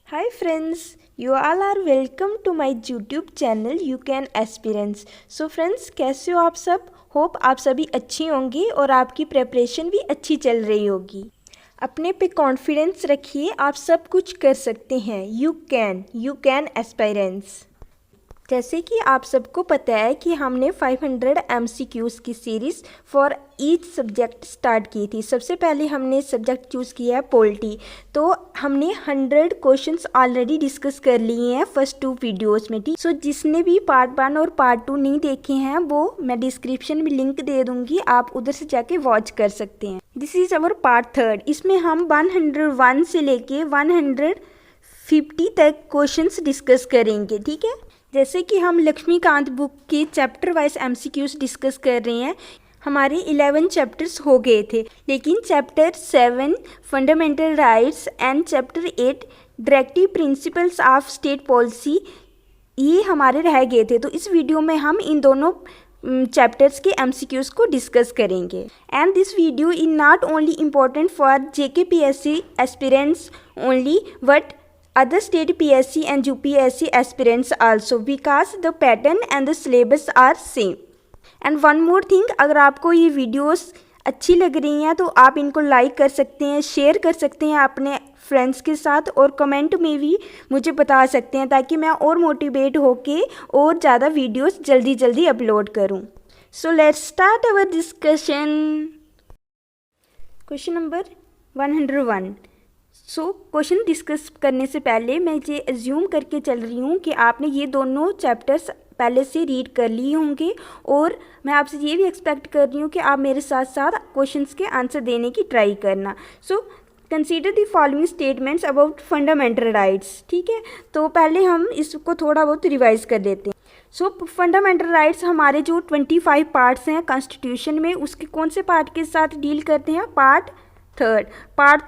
Hi friends, you all are welcome to my YouTube channel You Can Experience. So friends, कैसे हो आप सब? Hope आप सभी अच्छी होंगी और आपकी प्रेपरेशन भी अच्छी चल रही होगी। अपने पे कॉन्फिडेंस रखिए, आप सब कुछ कर सकते हैं। You can aspirants. जैसे कि आप सबको पता है कि हमने 500 MCQs की series for each subject start की थी। सबसे पहले हमने सब्जेक्ट चूज़ किया है पॉलिटी। तो हमने 100 क्वेश्चंस ऑलरेडी डिस्कस कर लिए हैं फर्स्ट 2 वीडियोस में। ठीक, सो जिसने भी पार्ट 1 और पार्ट 2 नहीं देखे हैं वो मैं डिस्क्रिप्शन में लिंक दे दूँगी, आप उधर से जाके वॉच कर सकते हैं। This is our part 3। इसमें हम 101 से लेके 150 तक क्वेश्चंस डिस्कस करेंगे। ठीक है, जैसे कि हम लक्ष्मीकांत बुक के चैप्टर वाइज MCQs डिस्कस कर रहे हैं। हमारे 11 चैप्टर्स हो गए थे, लेकिन chapter 7 fundamental rights and chapter 8 directive principles of state policy ये हमारे रह गए थे। तो इस वीडियो में हम इन दोनों चैप्टर्स के MCQs को डिस्कस करेंगे। And this video is not only important for JKPSC aspirants only but other state PSC and UPSC aspirants also because the pattern and the syllabus are same. And one more thing, अगर आपको ये videos अच्छी लग रही हैं तो आप इनको लाइक कर सकते हैं, शेयर कर सकते हैं अपने फ्रेंड्स के साथ और कमेंट में भी मुझे बता सकते हैं ताकि मैं और मोटिवेट होके और ज़्यादा वीडियोस जल्दी जल्दी अपलोड करूँ। So let's start our discussion. Question number 101। Question discuss करने से पहले मैं ये एज्यूम करके चल रही हूँ कि आपने ये दोनों चैप्टर्स पहले से रीड कर लिए होंगे और मैं आपसे ये भी एक्सपेक्ट कर रही हूँ कि आप मेरे साथ साथ क्वेश्चंस के आंसर देने की ट्राई करना। Consider the following statements about fundamental rights. ठीक है, तो पहले हम इसको थोड़ा बहुत रिवाइज कर लेते हैं। फंडामेंटल राइट्स हमारे जो 25 पार्ट्स हैं कॉन्स्टिट्यूशन में, उसके कौन से पार्ट के साथ डील करते हैं? पार्ट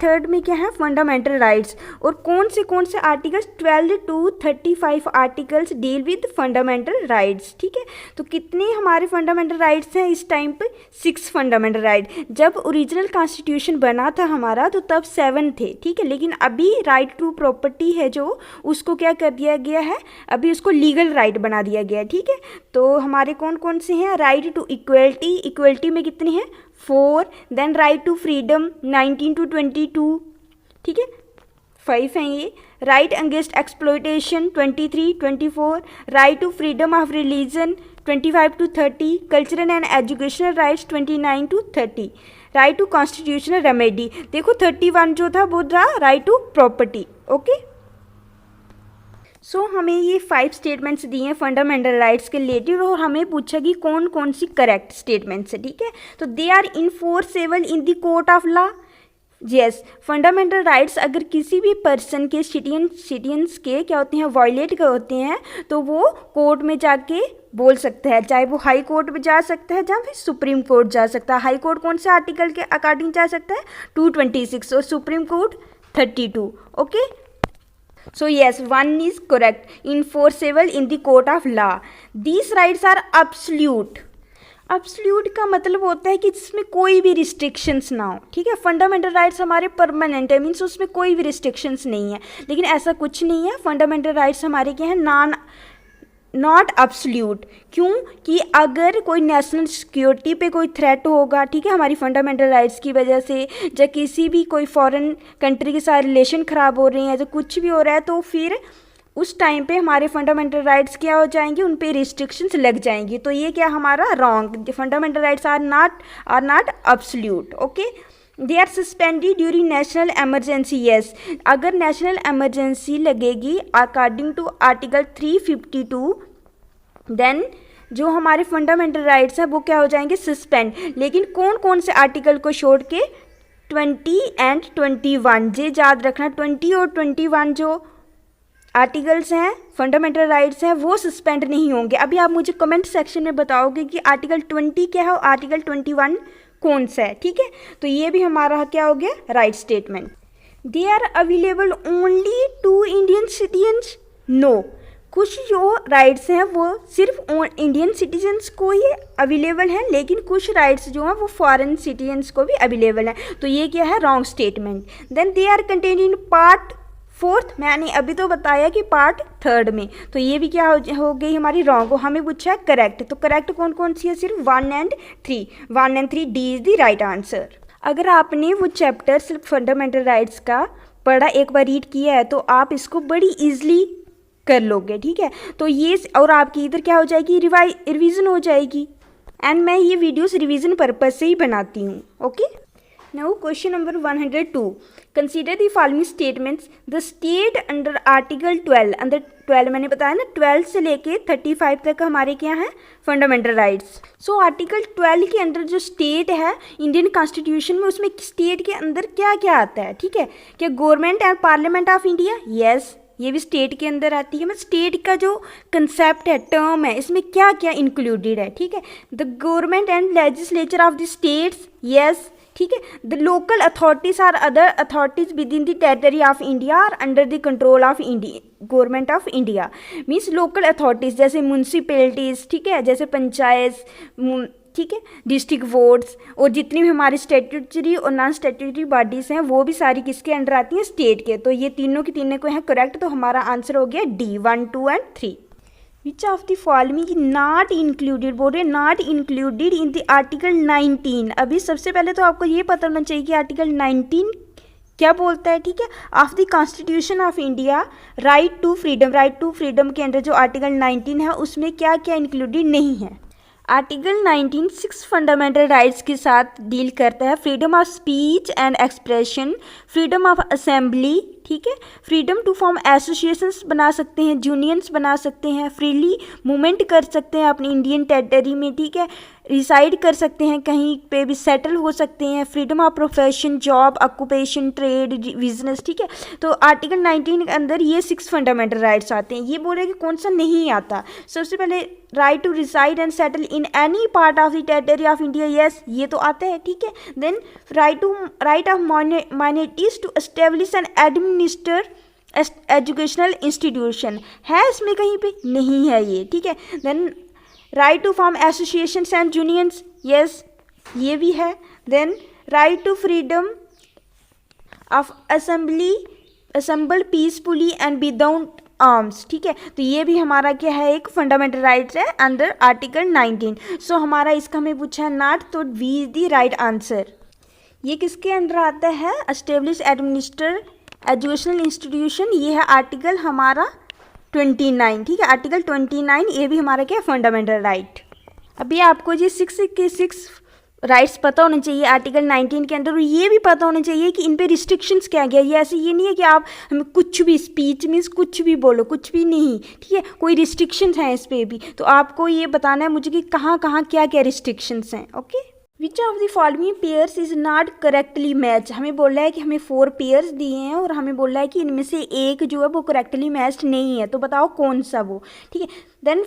थर्ड में क्या है? Fundamental rights. और कौन से articles? 12 to 35 articles deal with fundamental rights. ठीक है, तो कितने हमारे फंडामेंटल राइट्स हैं इस टाइम पे? 6 फंडामेंटल राइट। जब ओरिजिनल कॉन्स्टिट्यूशन बना था हमारा तो तब 7 थे। ठीक है, लेकिन अभी राइट टू प्रॉपर्टी है जो, उसको क्या कर दिया गया है? अभी उसको लीगल राइट बना दिया गया है। ठीक है, तो हमारे कौन कौन से हैं? राइट टू इक्वलिटी में कितने हैं? 4। Then right to freedom 19 to 22। ठीक है, 5 हैं ये। Right against exploitation 23, 24। Right to freedom of religion 25 to 30। Cultural and educational rights 29 to 30। Right to constitutional remedy, देखो 31 जो था वो था राइट टू प्रॉपर्टी। ओके, हमें ये 5 स्टेटमेंट्स दिए हैं फंडामेंटल राइट्स के रिलेटेड और हमें पूछा कि कौन कौन सी करेक्ट स्टेटमेंट्स है। ठीक है, तो they are enforceable in the court of law. Yes, fundamental rights अगर किसी भी पर्सन के सिटीजन्स के क्या होते हैं? वायलेट होते हैं तो वो कोर्ट में जाके बोल सकता है, चाहे वो हाई कोर्ट में जा सकता है या फिर सुप्रीम कोर्ट जा सकता है। हाई कोर्ट कौन से आर्टिकल के अकॉर्डिंग जा सकता है? 226 और supreme court 32। Okay, so yes, 1 is correct. Enforceable in the court of law. These rights are absolute. Absolute का मतलब होता है कि जिसमें कोई भी रिस्ट्रिक्शंस ना हो। ठीक है, फंडामेंटल राइट्स हमारे परमानेंट है, मीन्स उसमें कोई भी रिस्ट्रिक्शंस नहीं है, लेकिन ऐसा कुछ नहीं है। फंडामेंटल राइट्स हमारे क्या हैं? Not absolute. क्यों? कि अगर कोई नेशनल सिक्योरिटी पे कोई थ्रेट होगा, ठीक है, हमारी फंडामेंटल राइट्स की वजह से, या किसी भी कोई फॉरेन कंट्री के साथ रिलेशन ख़राब हो रहे हैं, तो कुछ भी हो रहा है, तो फिर उस टाइम पे हमारे फंडामेंटल राइट्स क्या हो जाएंगे? उन पे रिस्ट्रिक्शंस लग जाएंगी। तो ये क्या हमारा wrong? Fundamental rights are not absolute. Okay, they are suspended during national emergency. Yes, अगर नेशनल एमरजेंसी लगेगी अकॉर्डिंग टू आर्टिकल 352 देन जो हमारे फंडामेंटल राइट्स हैं वो क्या हो जाएंगे? सस्पेंड। लेकिन कौन कौन से आर्टिकल को छोड़ के? 20 and 21। ये याद रखना, 20 और 21 जो आर्टिकल्स हैं फंडामेंटल राइट्स हैं वो सस्पेंड नहीं होंगे। अभी आप मुझे कमेंट सेक्शन में बताओगे कि आर्टिकल 20 क्या है और आर्टिकल 21 कौन सा है। ठीक है, तो ये भी हमारा क्या हो गया? Right statement. They are available only to Indian citizens. No, कुछ जो राइट्स हैं वो सिर्फ इंडियन सिटीजन्स को ही अवेलेबल हैं, लेकिन कुछ राइट्स जो हैं वो फॉरेन सिटीजन्स को भी अवेलेबल हैं। तो ये क्या है? Wrong statement. Then they are contained in part fourth मैंने अभी तो बताया कि पार्ट थर्ड में, तो ये भी क्या हो गई हमारी रॉन्ग। हमें पूछा है करेक्ट, तो करेक्ट कौन कौन सी है, सिर्फ 1 and 3, 1 and 3 D is the right answer. अगर आपने वो चैप्टर सिर्फ फंडामेंटल राइट्स का पढ़ा, एक बार रीड किया है, तो आप इसको बड़ी ईजिली कर लोगे, ठीक है। तो ये और आपकी इधर क्या हो जाएगी, रिवीजन हो जाएगी। एंड मैं ये वीडियोस रिवीजन पर्पज से ही बनाती हूँ, okay. Now question number 102, consider the following statements the state under article 12, under 12 मैंने बताया ना 12 से लेके 35 तक हमारे क्या हैं फंडामेंटल राइट्स। सो आर्टिकल 12 के अंदर जो स्टेट है इंडियन कॉन्स्टिट्यूशन में, उसमें स्टेट के अंदर क्या क्या आता है, ठीक है। क्या government and parliament of India, yes ये भी स्टेट के अंदर आती है। मतलब स्टेट का जो कंसेप्ट है, टर्म है, इसमें क्या क्या इंक्लूडेड है, ठीक है। The government and legislature of the states, yes ठीक है। The local authorities or other authorities within the territory of India or under the control of India government of India. Means local authorities जैसे municipalities, ठीक है, जैसे पंचायत, ठीक है, district boards, और जितनी भी हमारी स्टैट्यूटरी और नॉन स्टैट्यूटरी बॉडीज़ हैं वो भी सारी किसके अंडर आती हैं, स्टेट के। तो ये तीनों की तीनों को है करेक्ट, तो हमारा आंसर हो गया D 1, 2 and 3। Which of the following not included, बोल रहे not included in the article 19। अभी सबसे पहले तो आपको ये पता होना चाहिए कि आर्टिकल 19 क्या बोलता है, ठीक है। Of the constitution of India, right to freedom, right to freedom के अंदर जो आर्टिकल 19 है उसमें क्या क्या इंक्लूडेड नहीं है। आर्टिकल 19 6 फंडामेंटल राइट्स के साथ डील करता है। Freedom of speech and expression, freedom of assembly, ठीक है, फ्रीडम टू फॉर्म एसोसिएशंस बना सकते हैं, यूनियंस बना सकते हैं, फ्रीली मूवमेंट कर सकते हैं अपनी इंडियन टेरिटरी में, ठीक है, रिसाइड कर सकते हैं, कहीं पे भी सेटल हो सकते हैं, freedom of profession, job, occupation, trade, business, ठीक है। तो आर्टिकल 19 के अंदर ये 6 फंडामेंटल राइट्स आते हैं। ये बोले कि कौन सा नहीं आता। सबसे पहले right to reside and settle in any part of the territory of India, yes ये तो आता है, ठीक है। Then right of minorities to establish and administer educational institution, है इसमें कहीं पे नहीं है ये, ठीक है। Then right to form associations and unions, yes ये भी है। Then right to freedom of assemble peacefully and without arms, ठीक है। तो ये भी हमारा क्या है, एक फंडामेंटल राइट्स है अंडर आर्टिकल 19। सो हमारा इसका हमें पूछा है नॉट, तो we is the right answer. ये किसके अंडर आता है, एस्टेब्लिश एडमिनिस्टर एजुकेशनल इंस्टीट्यूशन, ये है आर्टिकल हमारा 29, ठीक है, आर्टिकल 29 ये भी हमारा क्या है फंडामेंटल राइट। अभी आपको ये 6 के 6 राइट्स पता होने चाहिए आर्टिकल 19 के अंदर, और ये भी पता होना चाहिए कि इन पे रिस्ट्रिक्शंस क्या क्या। ये ऐसे ये नहीं है कि आप हमें कुछ भी स्पीच मीन्स कुछ भी बोलो, कुछ भी नहीं, ठीक है, कोई रिस्ट्रिक्शंस हैं इस पे भी, तो आपको ये बताना है मुझे कि कहाँ कहाँ क्या क्या रिस्ट्रिक्शंस हैं, okay. Which of the following pairs is not correctly match, हमें बोल रहा है कि हमें 4 पेयर्स दिए हैं और हमें बोल रहा है कि इनमें से एक जो है वो करेक्टली मैच्ड नहीं है, तो बताओ कौन सा वो, ठीक है। Then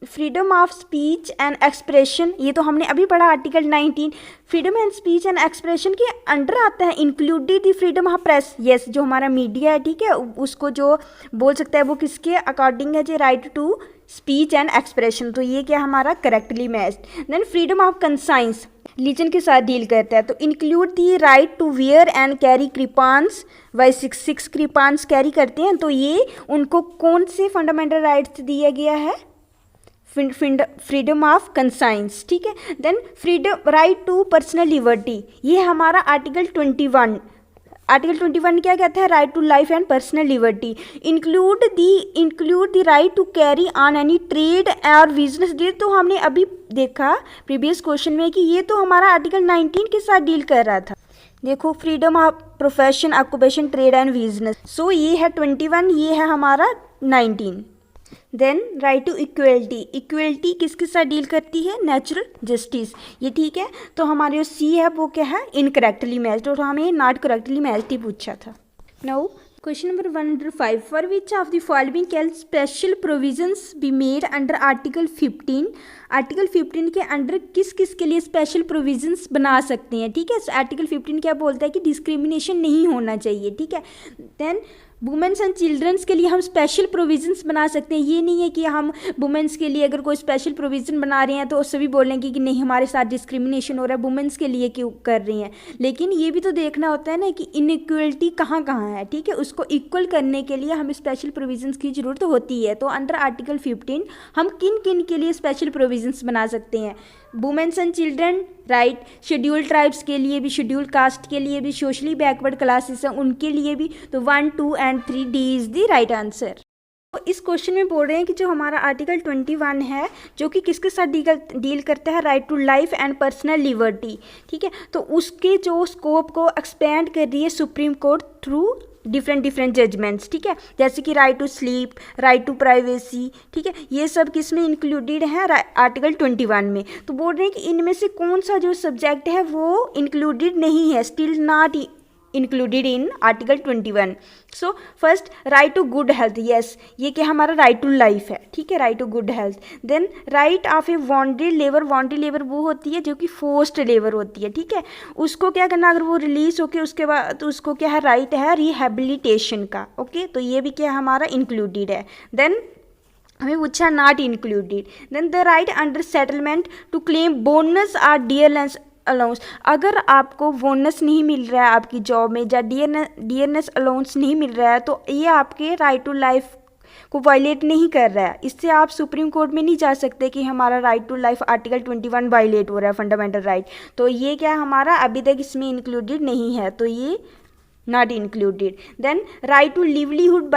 freedom of speech and expression, ये तो हमने अभी पढ़ा आर्टिकल 19। फ्रीडम एंड स्पीच एंड एक्सप्रेशन के अंडर आता है included the freedom of press, yes जो हमारा मीडिया है, ठीक है, उसको जो बोल सकता है वो किसके अकॉर्डिंग है, जो right to speech and expression, तो ये क्या हमारा correctly matched. Then freedom of conscience religion के साथ डील करता है, तो include the right to wear and carry kirpans, why 6 kirpans carry करते हैं, तो ये उनको कौन से फंडामेंटल राइट्स दिया गया है, फ्रीडम ऑफ कंसाइंस, ठीक है। Then freedom right to personal liberty, ये हमारा आर्टिकल 21, आर्टिकल 21 क्या कहता है, right to life and personal liberty. Include the right to carry on any trade और बिजनेस, ये तो हमने अभी देखा प्रीवियस क्वेश्चन में कि ये तो हमारा आर्टिकल 19 के साथ डील कर रहा था। देखो freedom of profession, occupation, trade and business, so ये है 21, ये है हमारा 19। Then right to equality, equality किसके साथ डील करती है, नेचुरल जस्टिस, ये ठीक है। तो हमारे जो सी है वो क्या है, इनकरेक्टली मैच्ड, और हमें नॉट करेक्टली मैच्ड ही पूछा था। Now question number 105, for which of the following can special provisions be made under article 15, article 15 के अंडर किस किस के लिए स्पेशल प्रोविजंस बना सकते हैं, ठीक है। आर्टिकल 15 क्या बोलता है कि डिस्क्रिमिनेशन नहीं होना चाहिए, ठीक है। देन वुमेन्स एंड चिल्ड्रंस के लिए हम स्पेशल प्रोविजंस बना सकते हैं। ये नहीं है कि हम वुमेन्स के लिए अगर कोई स्पेशल प्रोविज़न बना रहे हैं तो सभी बोलेंगे कि नहीं हमारे साथ डिस्क्रिमिनेशन हो रहा है, वुमेन्स के लिए क्यों कर रही हैं। लेकिन ये भी तो देखना होता है ना कि इनइक्वलिटी कहाँ कहाँ है, ठीक है। उसको इक्वल करने के लिए हमें स्पेशल प्रोविजंस की ज़रूरत होती है। तो अंडर आर्टिकल 15 हम किन किन के लिए स्पेशल प्रोविजंस बना सकते हैं? Women's and children right, scheduled tribes के लिए भी, शेड्यूल्ड कास्ट के लिए भी, सोशली बैकवर्ड क्लासेस हैं उनके लिए भी। तो 1, 2 and 3 D is the right answer. तो इस क्वेश्चन में बोल रहे हैं कि जो हमारा आर्टिकल 21 है जो कि किसके साथ डील करता है, right to life and personal liberty, ठीक है। तो उसके जो स्कोप को एक्सपेंड कर रही है supreme court through different judgments, ठीक है। जैसे कि right to sleep, right to privacy, ठीक है, ये सब किस में इंक्लूडेड है, आर्टिकल 21 में। तो बोल रहे हैं कि इनमें से कौन सा जो सब्जेक्ट है वो इंक्लूडेड नहीं है, still not included in article 21। So first right to good health, yes ये क्या हमारा राइट टू लाइफ है, ठीक है, right to good health. Then right of a wanted labour, wanted labour वो होती है जो कि फोर्स्ड लेबर होती है, ठीक है। उसको क्या करना, अगर वो रिलीज होके उसके बाद तो उसको क्या है, राइट है रिहेबिलिटेशन का, ओके। तो ये भी क्या हमारा इंक्लूडेड है। देन हमें पूछा not included. Then the right under settlement to claim bonus or dearness allowance, अगर आपको बोनस नहीं मिल रहा है आपकी जॉब में या डियरनेस अलाउंस नहीं मिल रहा है तो ये आपके राइट टू लाइफ को वायलेट नहीं कर रहा है। इससे आप सुप्रीम कोर्ट में नहीं जा सकते कि हमारा right to life article 21 violate हो रहा है, फंडामेंटल राइट। तो ये क्या हमारा अभी तक इसमें इंक्लूडेड नहीं है, तो ये not included. Then right to livelihood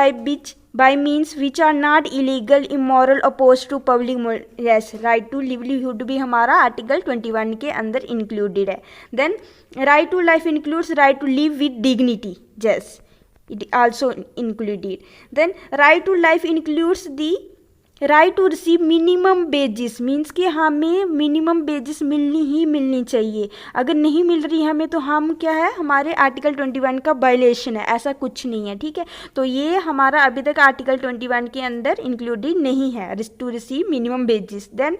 by means which are not illegal, immoral, opposed to public, yes right to livelihood भी हमारा आर्टिकल 21 के अंदर इंक्लूडेड है। Then right to life includes right to live with dignity, yes it also included. Then right to life includes the right to receive minimum wages, means कि हमें minimum wages मिलनी ही मिलनी चाहिए। अगर नहीं मिल रही हमें तो हम क्या है, हमारे आर्टिकल 21 का वायलेशन है, ऐसा कुछ नहीं है, ठीक है। तो ये हमारा अभी तक आर्टिकल 21 के अंदर इंक्लूडेड नहीं है, to receive minimum wages. Then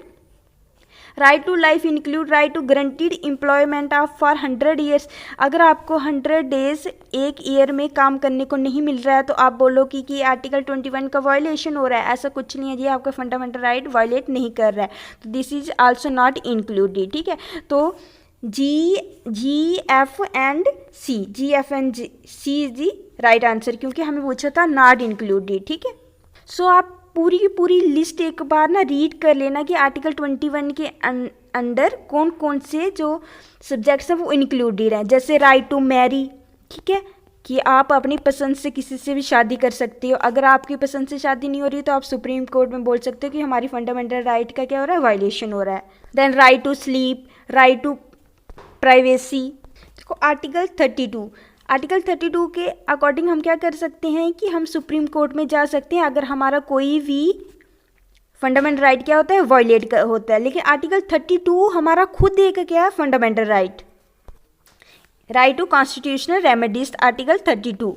right to life include right to guaranteed employment of for 100 years, अगर आपको 100 डेज एक ईयर में काम करने को नहीं मिल रहा है तो आप बोलो कि आर्टिकल 21 का वायलेशन हो रहा है, ऐसा कुछ नहीं है जी, आपका फंडामेंटल राइट वायलेट नहीं कर रहा है। तो this is also not included, ठीक है। तो G F and C is the right answer, क्योंकि हमें पूछा था नॉट इंक्लूडेड, ठीक है। सो आप पूरी की पूरी लिस्ट एक बार ना रीड कर लेना कि आर्टिकल 21 के अंडर कौन कौन से जो सब्जेक्ट्स हैं वो इंक्लूडेड हैं। जैसे राइट टू मैरी, ठीक है, कि आप अपनी पसंद से किसी से भी शादी कर सकते हो। अगर आपकी पसंद से शादी नहीं हो रही तो आप सुप्रीम कोर्ट में बोल सकते हो कि हमारी फंडामेंटल राइट का क्या हो रहा है, वायलेशन हो रहा है। Then right to sleep, right to privacy. देखो आर्टिकल 32 के अकॉर्डिंग हम क्या कर सकते हैं कि हम सुप्रीम कोर्ट में जा सकते हैं अगर हमारा कोई भी फंडामेंटल राइट क्या होता है, वायलेट होता है। लेकिन आर्टिकल 32 हमारा खुद एक क्या है, fundamental right to constitutional remedies, article 32।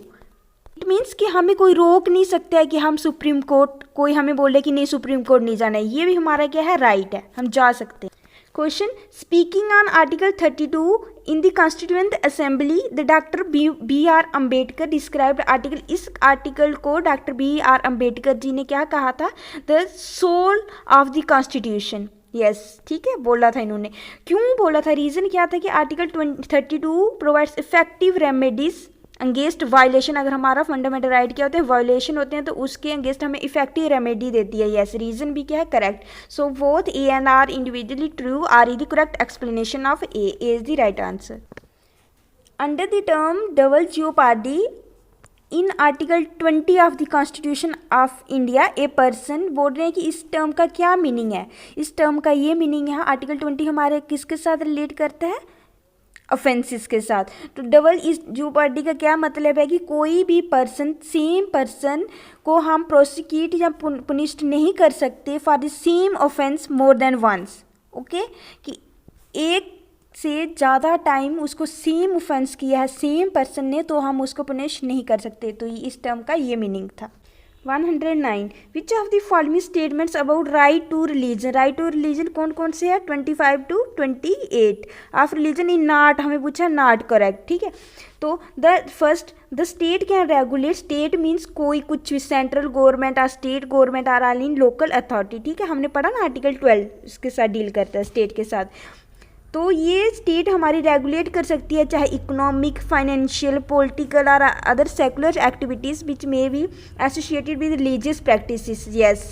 It means कि हमें कोई रोक नहीं सकता है कि हम सुप्रीम कोर्ट, कोई हमें बोले कि नहीं सुप्रीम कोर्ट नहीं जाना है, ये भी हमारा क्या है, राइट है, हम जा सकते हैं। Question, speaking on article 32 in the constituent assembly the doctor B R Ambedkar described article, इस आर्टिकल को doctor B R Ambedkar ji ने क्या कहा था, the soul of the constitution, yes ठीक है, बोला था इन्होंने। क्यों बोला था, रीज़न क्या था कि article 32 provides effective remedies against violation, अगर हमारा फंडामेंटल राइट क्या होते हैं, वायलेशन होते हैं तो उसके अगेंस्ट हमें इफेक्टिव रेमेडी देती है, यस रीजन भी क्या है, correct. So both A and R individually true, R is the correct explanation of A is the right answer. Under the term double jeopardy in article 20 of the constitution of India a person, बोल रहे हैं कि इस term का क्या meaning है, इस term का ये मीनिंग है, आर्टिकल 20 हमारे किसके साथ रिलेट करता है, ऑफेंसेस के साथ। तो डबल इस जियोपार्डी का क्या मतलब है कि कोई भी पर्सन, सेम पर्सन को हम प्रोसिक्यूट या पुनिश्ड नहीं कर सकते for the same offence more than once, okay, कि एक से ज़्यादा टाइम उसको सेम ऑफेंस किया है सेम पर्सन ने तो हम उसको पुनिश नहीं कर सकते। तो इस टर्म का ये मीनिंग था। 109 which of the following statements about right to religion, right to religion कौन कौन से है 25 to 28 of religion in not, हमें पूछा नॉट करेक्ट, ठीक है। तो the first the state can regulate, state means कोई कुछ भी, सेंट्रल गवर्नमेंट और state government are all in local authority, ठीक है, हमने पढ़ा ना आर्टिकल 12 इसके साथ डील करता है स्टेट के साथ। तो ये स्टेट हमारी रेगुलेट कर सकती है चाहे इकोनॉमिक, फाइनेंशियल, पॉलिटिकल और other secular activities which may be associated with religious practices, yes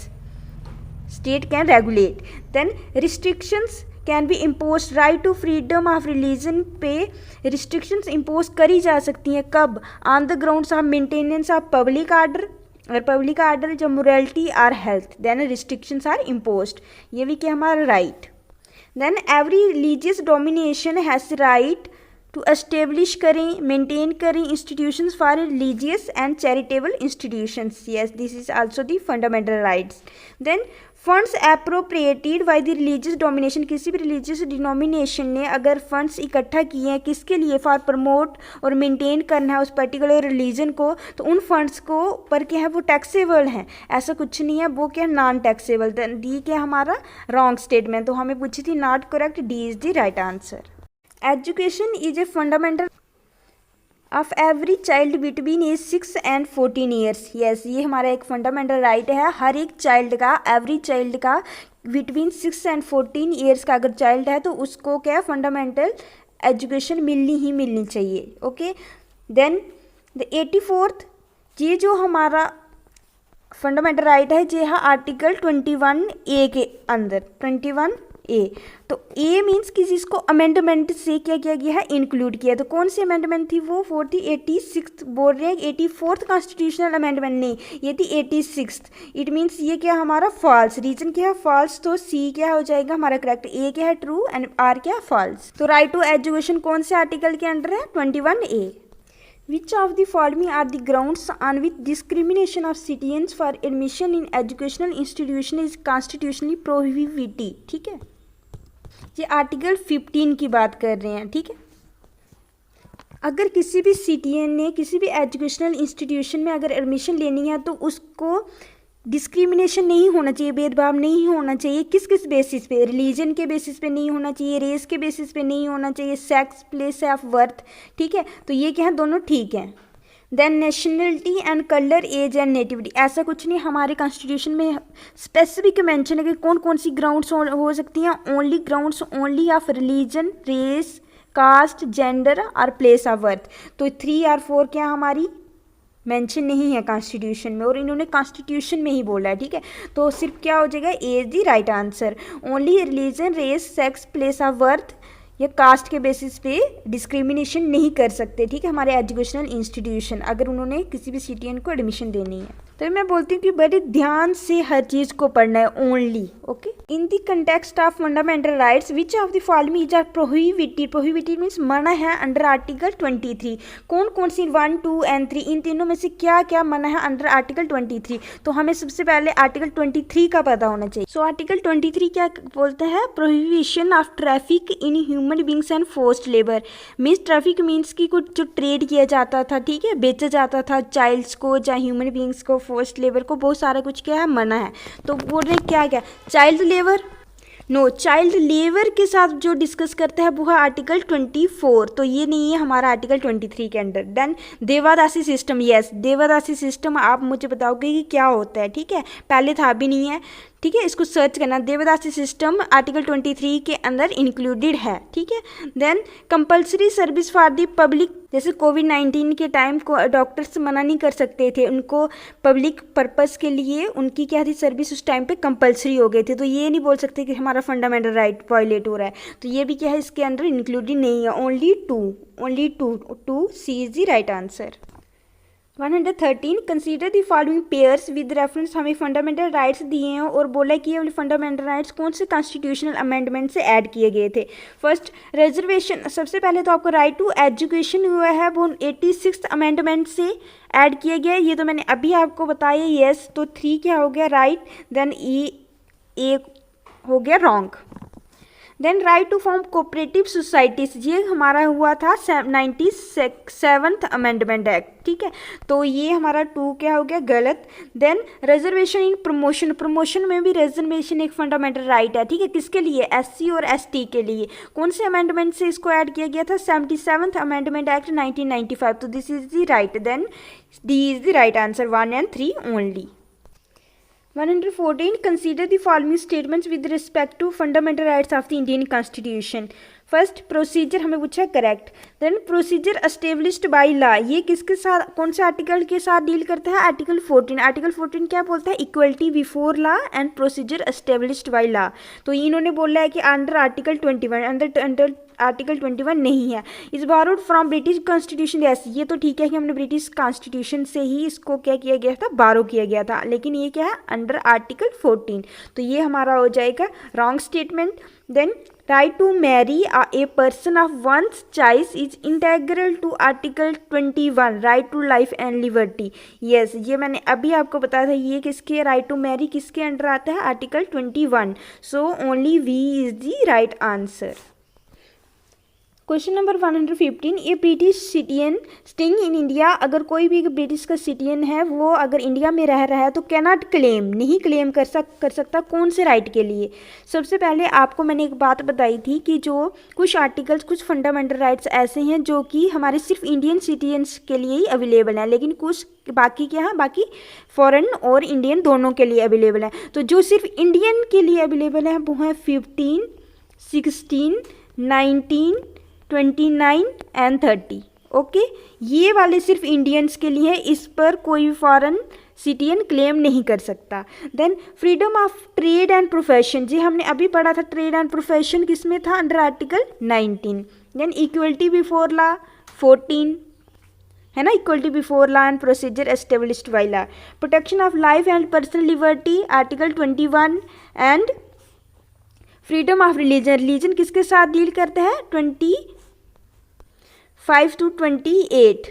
state can regulate. Then restrictions can be impose, right to freedom of religion पे रिस्ट्रिक्शंस इम्पोज करी जा सकती हैं, कब, on the grounds of maintenance of public order, और public order जो morality और health, then restrictions are imposed, ये भी क्या हमारा right. Then every religious domination has right to establish करें, maintain करें institutions for religious and charitable institutions, yes this is also the fundamental rights। Then funds appropriated by the religious domination, किसी भी religious denomination ने अगर funds इकट्ठा किए हैं किसके लिए, for promote और maintain करना है उस particular religion को, तो उन funds को पर क्या है वो taxable है, ऐसा कुछ नहीं है, वो क्या नॉन टैक्सेबल। डी क्या हमारा रॉन्ग स्टेटमेंट, तो हमें पूछी थी not correct, D is the right answer. Education is a fundamental of every child between age 6 and 14 years, yes ये हमारा एक फंडामेंटल राइट है, हर एक चाइल्ड का, एवरी चाइल्ड का बिटवीन 6 and 14 ईयर्स का अगर चाइल्ड है तो उसको क्या फंडामेंटल एजुकेशन मिलनी ही मिलनी चाहिए, ओके। देन द 84th, ये जो हमारा फंडामेंटल राइट है ये है आर्टिकल 21A के अंदर, 21A। तो ए मीन्स कि जिसको अमेंडमेंट से क्या किया गया है, इंक्लूड किया, तो कौन सी अमेंडमेंट थी वो 86 बोल रहे हैं, 84th कॉन्स्टिट्यूशनल अमेंडमेंट नहीं, ये थी 86th। इट मीन्स ये क्या हमारा फॉल्स, रीजन क्या है फॉल्स, तो सी क्या हो जाएगा हमारा करेक्ट, ए क्या है ट्रू एंड आर क्या फॉल्स। तो राइट टू एजुकेशन कौन से आर्टिकल के अंडर है 21A। Which of the following are the grounds on which discrimination of citizens for admission in educational institution is constitutionally prohibited, ठीक है, ये आर्टिकल 15 की बात कर रहे हैं, ठीक है। अगर किसी भी सिटीजन ने किसी भी एजुकेशनल इंस्टीट्यूशन में अगर एडमिशन लेनी है तो उसको डिस्क्रिमिनेशन नहीं होना चाहिए, भेदभाव नहीं होना चाहिए, किस किस बेसिस पे, रिलीजन के बेसिस पे नहीं होना चाहिए, रेस के बेसिस पे नहीं होना चाहिए, सेक्स, प्लेस ऑफ बर्थ, ठीक है, तो ये क्या है दोनों ठीक हैं। Then nationality and colour, age and nativity, ऐसा कुछ नहीं, हमारे कॉन्स्टिट्यूशन में स्पेसिफिक मेंशन है कि कौन कौन सी ग्राउंड्स हो सकती हैं, only grounds only of religion, race, caste, gender और प्लेस ऑफ बर्थ। तो 3 और 4 क्या हमारी मेंशन नहीं है कॉन्स्टिट्यूशन में, और इन्होंने कॉन्स्टिट्यूशन में ही बोला है, ठीक है, तो सिर्फ क्या हो जाएगा A the right answer. Only religion, race, sex, place of birth या कास्ट के बेसिस पे डिस्क्रिमिनेशन नहीं कर सकते, ठीक है, हमारे एजुकेशनल इंस्टीट्यूशन अगर उन्होंने किसी भी सिटीजन को एडमिशन देनी है। तो मैं बोलती हूँ कि बड़े ध्यान से हर चीज़ को पढ़ना है only, okay. In the context of fundamental rights which of the following is are prohibited, prohibited means मना है अंडर आर्टिकल 23, कौन कौन सी 1, 2 and 3, इन तीनों में से क्या क्या मना है अंडर आर्टिकल 23, तो हमें सबसे पहले आर्टिकल 23 का पता होना चाहिए। सो आर्टिकल 23 क्या बोलते हैं, prohibition of traffic in human beings and forced labour, means traffic means की कुछ जो ट्रेड किया जाता था, ठीक है, बेचा जाता था चाइल्ड्स को या ह्यूमन बींग्स को, फोर्स्ड लेबर को, बहुत सारा कुछ क्या है मना है। तो बोल रहे क्या क्या, child labour, no, child labour के साथ जो डिस्कस करता है वो है आर्टिकल 24, तो ये नहीं है हमारा आर्टिकल 23 के under. Then devadasi system, yes devadasi system आप मुझे बताओगे कि क्या होता है, ठीक है, पहले था भी नहीं है, ठीक है, इसको सर्च करना, देवदासी सिस्टम आर्टिकल 23 के अंदर इंक्लूडेड है, ठीक है। Then compulsory service for the public, जैसे कोविड-19 के टाइम को डॉक्टर्स मना नहीं कर सकते थे, उनको पब्लिक पर्पस के लिए उनकी क्या थी सर्विस उस टाइम पे कंपलसरी हो गए थे, तो ये नहीं बोल सकते कि हमारा फंडामेंटल राइट वायलेट हो रहा है, तो ये भी क्या है इसके अंदर इंक्लूडेड नहीं है, only two, C is the right answer. 113 consider the following pairs with reference, हमें फंडामेंटल राइट्स दिए हैं और बोला कि ये फंडामेंटल राइट्स कौन से कॉन्स्टिट्यूशनल अमेंडमेंट से ऐड किए गए थे। फर्स्ट रिजर्वेशन, सबसे पहले तो आपको राइट टू एजुकेशन हुआ है वो 86th अमेंडमेंट से ऐड किया गया, ये तो मैंने अभी आपको बताया, येस, तो 3 क्या हो गया राइट, देन ए हो गया wrong. Then right to form cooperative societies, ये हमारा हुआ था 97th अमेंडमेंट एक्ट, ठीक है, तो ये हमारा 2 क्या हो गया, गलत। Then reservation in promotion, promotion में भी रिजर्वेशन एक फंडामेंटल राइट है, ठीक है, किसके लिए, SC और ST के लिए। कौन से अमेंडमेंट से इसको ऐड किया गया था, 77th अमेंडमेंट एक्ट 1995, तो this is the right, then D is the right answer, 1 and 3 only. 114 consider the following statements with respect to fundamental rights of the Indian Constitution. First procedure हमें पूछा correct, then procedure established by law, ये किसके साथ, कौन से article के साथ deal करता है, आर्टिकल 14। आर्टिकल 14 क्या बोलता है, equality before law and procedure established by law, तो इन्होंने बोला है कि अंडर आर्टिकल 21, अंडर आर्टिकल 21 नहीं है। इस borrowed from British constitution, yes ये तो ठीक है कि हमने ब्रिटिश कॉन्स्टिट्यूशन से ही इसको क्या किया गया था, बारो किया गया था, लेकिन ये क्या है, अंडर आर्टिकल 14, तो ये हमारा हो जाएगा wrong statement. Then right to marry a person of one's choice is integral to article 21, right to life and liberty, yes ये मैंने अभी आपको बताया था, ये किसके, राइट टू मैरी किसके अंडर आता है, article 21, so only B is the right answer. Question number 115, ये British citizen staying in India, अगर कोई भी ब्रिटिश का सिटीजन है वो अगर इंडिया में रह रहा है तो कैनॉट क्लेम, नहीं क्लेम कर सकता, कौन से राइट के लिए। सबसे पहले आपको मैंने एक बात बताई थी कि जो कुछ आर्टिकल्स, कुछ फंडामेंटल राइट्स ऐसे हैं जो कि हमारे सिर्फ इंडियन सिटीजन्स के लिए ही अवेलेबल हैं, लेकिन कुछ बाकी क्या है, बाकी फॉरेन और इंडियन दोनों के लिए अवेलेबल है। तो जो सिर्फ इंडियन के लिए अवेलेबल है वो है 15, 16, 19, 29 एंड 30, ओके, ये वाले सिर्फ इंडियंस के लिए है, इस पर कोई भी फॉरेन सिटीजन क्लेम नहीं कर सकता। Then freedom of trade and profession, जी हमने अभी पढ़ा था, ट्रेड एंड प्रोफेशन किस में था, under article 19। Then equality before law 14 है ना, equality before law and procedure established by law. Protection of life and personal liberty article 21 and freedom of religion, religion किसके साथ डील करता है, 25 to 28।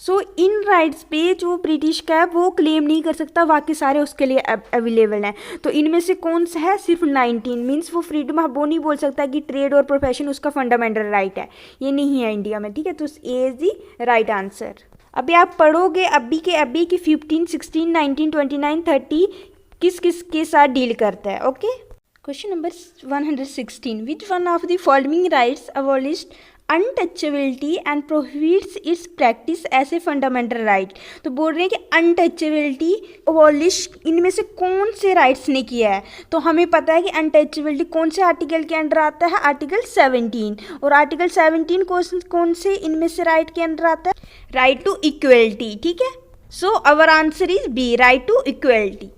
सो इन राइट्स पे जो British का है वो क्लेम नहीं कर सकता, बाकी सारे उसके लिए अवेलेबल हैं। तो इनमें से कौन सा है, सिर्फ 19, मीन्स वो फ्रीडम ऑफ, वो नहीं बोल सकता कि ट्रेड और प्रोफेशन उसका फंडामेंटल राइट है, ये नहीं है इंडिया में, ठीक है, तो ए इज द राइट आंसर। अभी आप पढ़ोगे अभी के 15, 16, 19, 29, 30 किस किस के साथ डील करता है, okay. Question number 116, which one of the following rights abolished untouchability and prohibits its practice as a fundamental right. तो बोल रहे हैं कि अनटचेबिलिटी अबॉलिश, इनमें से कौन से राइट्स ने किया है, तो हमें पता है कि अनटचेबिलिटी कौन से आर्टिकल के अंडर आता है, आर्टिकल 17, और आर्टिकल 17 कौन से इनमें से राइट के अंडर आता है, राइट टू इक्वलिटी, ठीक है, so our answer is B, right to equality.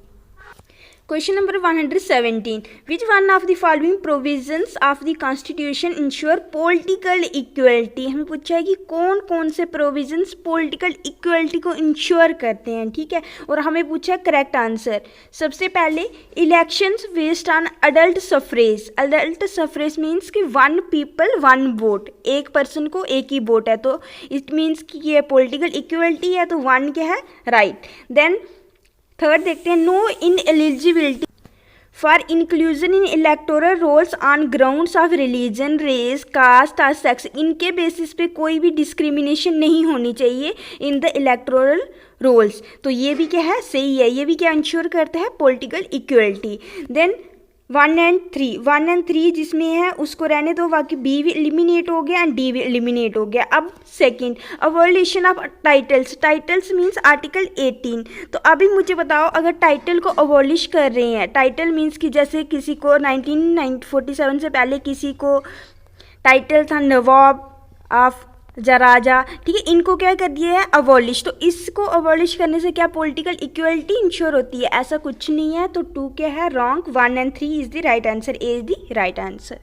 Question number 117, which one of the following provisions of the constitution ensure political equality, हमें पूछा है कि कौन कौन से provisions political equality को इंश्योर करते हैं, ठीक है, और हमें पूछा है करेक्ट आंसर। सबसे पहले elections based on adult suffrage, adult suffrage means कि 1 people 1 वोट, एक पर्सन को एक ही वोट है, तो इट मीन्स कि ये पॉलिटिकल इक्वलिटी है, तो 1 क्या है, राइट। देन थर्ड देखते हैं, no in eligibility for inclusion in electoral rolls on grounds of religion, race, caste और सेक्स, इनके बेसिस पे कोई भी डिस्क्रिमिनेशन नहीं होनी चाहिए इन द इलेक्टोरल रोल्स, तो ये भी क्या है, सही है, ये भी क्या इंश्योर करता है, पॉलिटिकल इक्वलिटी। देन 1 and 3 जिसमें है उसको रहने दो, बाकी बी भी एलिमिनेट हो गया एंड डी भी एलिमिनेट हो गया। अब second, abolition of titles, titles means article 18। तो अभी मुझे बताओ, अगर टाइटल को अबॉलिश कर रहे हैं, टाइटल मीन्स कि जैसे किसी को 1947 से पहले किसी को टाइटल था नवाब ऑफ राजा, ठीक है, इनको क्या कर दिया है, अबॉलिश, तो इसको अबॉलिश करने से क्या पॉलिटिकल इक्वलिटी इंश्योर होती है, ऐसा कुछ नहीं है, तो 2 क्या है, wrong, 1 and 3 is the right answer, A is the right answer.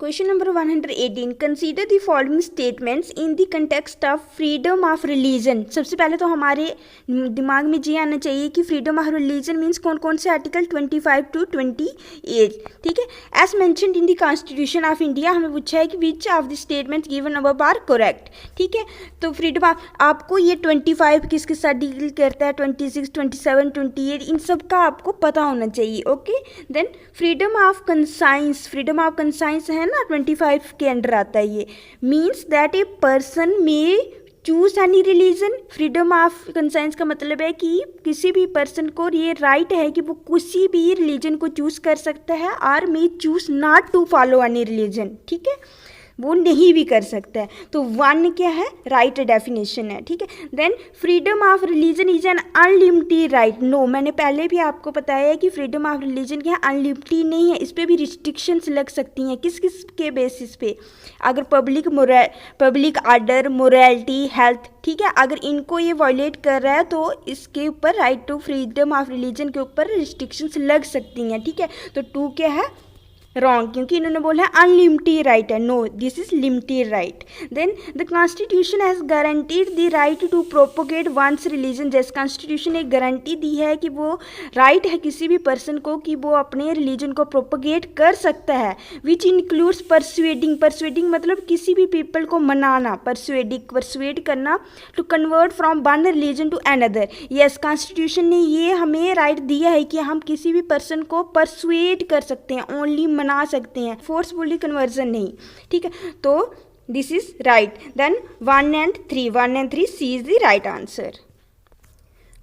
Question number 118, consider the following statements in the context of freedom of religion. सबसे पहले तो हमारे दिमाग में ये आना चाहिए कि फ्रीडम ऑफ रिलीजन मीन्स कौन कौन से आर्टिकल 25 to 28, ठीक है। As mentioned in the constitution of India, हमें पूछा है कि which of the statements given above are correct, ठीक है। तो फ्रीडम ऑफ, आपको ये 25 किसके साथ डील करता है, 26, 27, 28, इन सब का आपको पता होना चाहिए, okay. Then freedom of conscience, freedom of conscience है ना 25 के अंडर आता है ये, means that a person may choose any religion. Freedom of conscience का मतलब है कि किसी भी पर्सन को ये राइट है कि वो किसी भी रिलीजन को चूज कर सकता है, और may choose not to follow any religion, ठीक है, वो नहीं भी कर सकता है। तो वन क्या है, राइट डेफिनेशन है, ठीक है। Then freedom of religion is an unlimited right. No, मैंने पहले भी आपको बताया है कि फ्रीडम ऑफ रिलीजन क्या है, अनलिमिटेड नहीं है, इस पर भी रिस्ट्रिक्शंस लग सकती हैं। किस किस के बेसिस पे, अगर पब्लिक ऑर्डर, मोरालिटी, हेल्थ, ठीक है, अगर इनको ये वायलेट कर रहा है तो इसके ऊपर right to freedom of religion के ऊपर रिस्ट्रिक्शंस लग सकती हैं, ठीक है। तो 2 क्या है, रॉन्ग, क्योंकि इन्होंने बोला है अनलिमिटेड राइट है। No, this is limited right. Then the constitution has guaranteed the right to propagate one's religion. जैसे कॉन्स्टिट्यूशन एक गारंटी दी है कि वो राइट है किसी भी पर्सन को कि वो अपने रिलीजन को प्रोपोगेट कर सकता है, विच इंक्लूड्स परसुएडिंग। परसुएडिंग मतलब किसी भी पीपल को मनाना, परसुएड करना, to convert from one religion to another. Yes, constitution ने ये हमें राइट दिया है कि हम किसी भी पर्सन को परसुएड कर सकते हैं, ओनली मना सकते हैं, फोर्सफुली कन्वर्जन नहीं, ठीक है। तो this is right. Then 1 and 3 C is the right answer.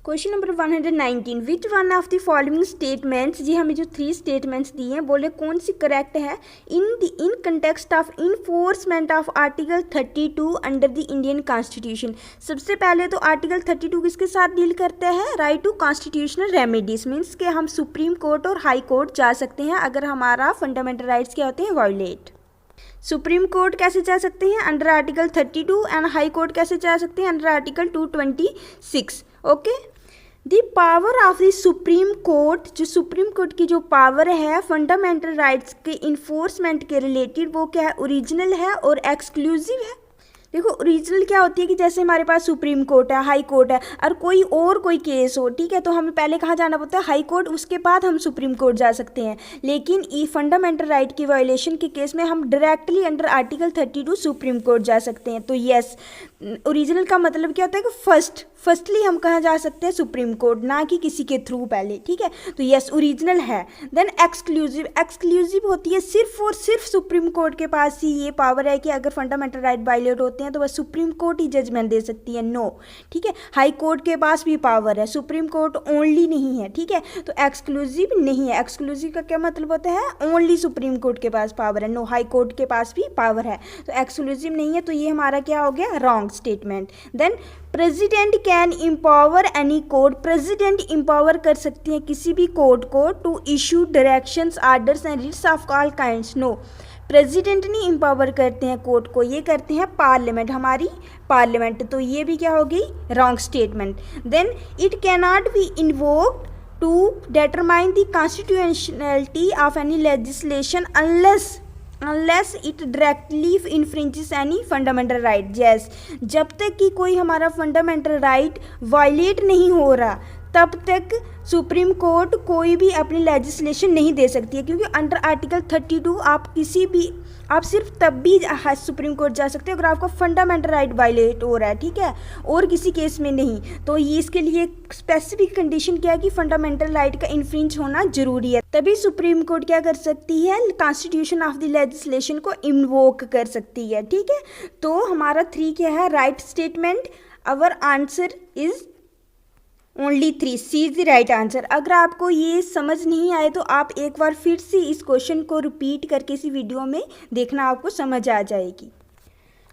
Question number 119, which one of the following statements, जी हमें जो 3 स्टेटमेंट्स दिए हैं, बोले कौन सी करेक्ट है in context of enforcement of article 32 under the Indian constitution. सबसे पहले तो आर्टिकल 32 किसके साथ डील करता है, right to constitutional remedies, means कि हम सुप्रीम कोर्ट और हाई कोर्ट जा सकते हैं अगर हमारा फंडामेंटल राइट्स क्या होते हैं, वायोलेट। सुप्रीम कोर्ट कैसे जा सकते हैं, under article 32, and high court कैसे जा सकते हैं, under article 226, okay. The power of the supreme court, जो सुप्रीम कोर्ट की जो पावर है फंडामेंटल राइट्स के इन्फोर्समेंट के रिलेटेड, वो क्या है, ओरिजिनल है और एक्सक्लूसिव है। देखो ओरिजिनल क्या होती है कि जैसे हमारे पास सुप्रीम कोर्ट है, हाई कोर्ट है, और कोई केस हो, ठीक है, तो हमें पहले कहाँ जाना पड़ता है, हाई कोर्ट, उसके बाद हम सुप्रीम कोर्ट जा सकते हैं। लेकिन ये फंडामेंटल राइट की वायोलेशन के केस में हम directly under article 32 supreme court जा सकते हैं। तो यस, ओरिजिनल का मतलब क्या होता है कि फर्स्टली हम कहाँ जा सकते हैं, सुप्रीम कोर्ट, ना कि किसी के थ्रू पहले, ठीक है। तो यस, ओरिजिनल है। देन एक्सक्लूसिव होती है सिर्फ और सिर्फ सुप्रीम कोर्ट के पास ही ये पावर है कि अगर फंडामेंटल राइट वायलेट होते हैं तो बस सुप्रीम कोर्ट ही जजमेंट दे सकती है, नो, ठीक है। हाई कोर्ट के पास भी पावर है, सुप्रीम कोर्ट ओनली नहीं है, ठीक है। तो एक्सक्लूसिव नहीं है। एक्सक्लूसिव का क्या मतलब होता है, ओनली सुप्रीम कोर्ट के पास पावर है, नो, हाई कोर्ट के पास भी पावर है। तो एक्सक्लूसिव नहीं है, तो ये हमारा क्या हो गया, wrong statement. Then president can empower any court, president empower कर सकती है किसी भी कोर्ट को to issue directions, orders and writs of all kinds. No, president नहीं एम्पावर करते हैं कोर्ट को, ये करते हैं पार्लियामेंट, हमारी पार्लियामेंट। तो ये भी क्या हो गई, wrong statement. Then it can not be invoked to determine the constitutionality of any legislation unless it directly infringes any fundamental right. जैस, जब तक कि कोई हमारा फंडामेंटल राइट वायलेट नहीं हो रहा तब तक सुप्रीम कोर्ट कोई भी अपनी लेजिस्लेशन नहीं दे सकती है, क्योंकि अंडर आर्टिकल 32 आप सिर्फ तब भी सुप्रीम कोर्ट जा सकते हो अगर आपका फंडामेंटल राइट वायलेट हो रहा है, ठीक है, और किसी केस में नहीं। तो ये इसके लिए स्पेसिफिक कंडीशन क्या है कि फंडामेंटल राइट का इन्फ्रिंज होना जरूरी है, तभी सुप्रीम कोर्ट क्या कर सकती है, कॉन्स्टिट्यूशन ऑफ द लेजिस्लेशन को इन्वोक कर सकती है, ठीक है। तो हमारा 3 क्या है, right statement. Our answer is only 3, C is the right answer. अगर आपको ये समझ नहीं आए तो आप एक बार फिर से इस क्वेश्चन को रिपीट करके इसी वीडियो में देखना, आपको समझ आ जाएगी।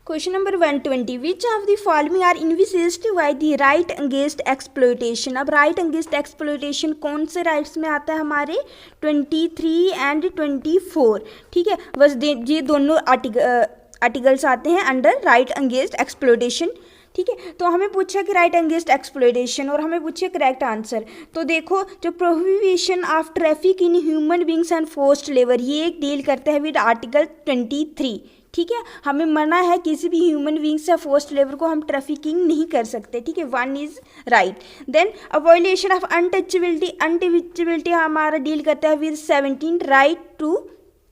Question number 120, which of the following are envisaged by the right against exploitation. अब राइट अगेंस्ट एक्सप्लॉयटेशन कौन से राइट्स में आता है, हमारे 23 and 24, ठीक है। बस ये दोनों आर्टिकल्स आते हैं अंडर राइट अगेंस्ट एक्सप्लॉयटेशन, ठीक है। तो हमें पूछा कि राइट अगेंस्ट एक्सप्लॉयटेशन और हमें पूछे करेक्ट आंसर। तो देखो जो prohibition of traffic in human beings and forced labour, ये डील करते हैं विद आर्टिकल 23, ठीक है। हमें मना है किसी भी ह्यूमन बींग्स या फोर्स्ड लेबर को हम ट्रैफिकिंग नहीं कर सकते, ठीक है। 1 is right. Then abolition of untouchability, untouchability हमारा डील करता है विद 17 राइट टू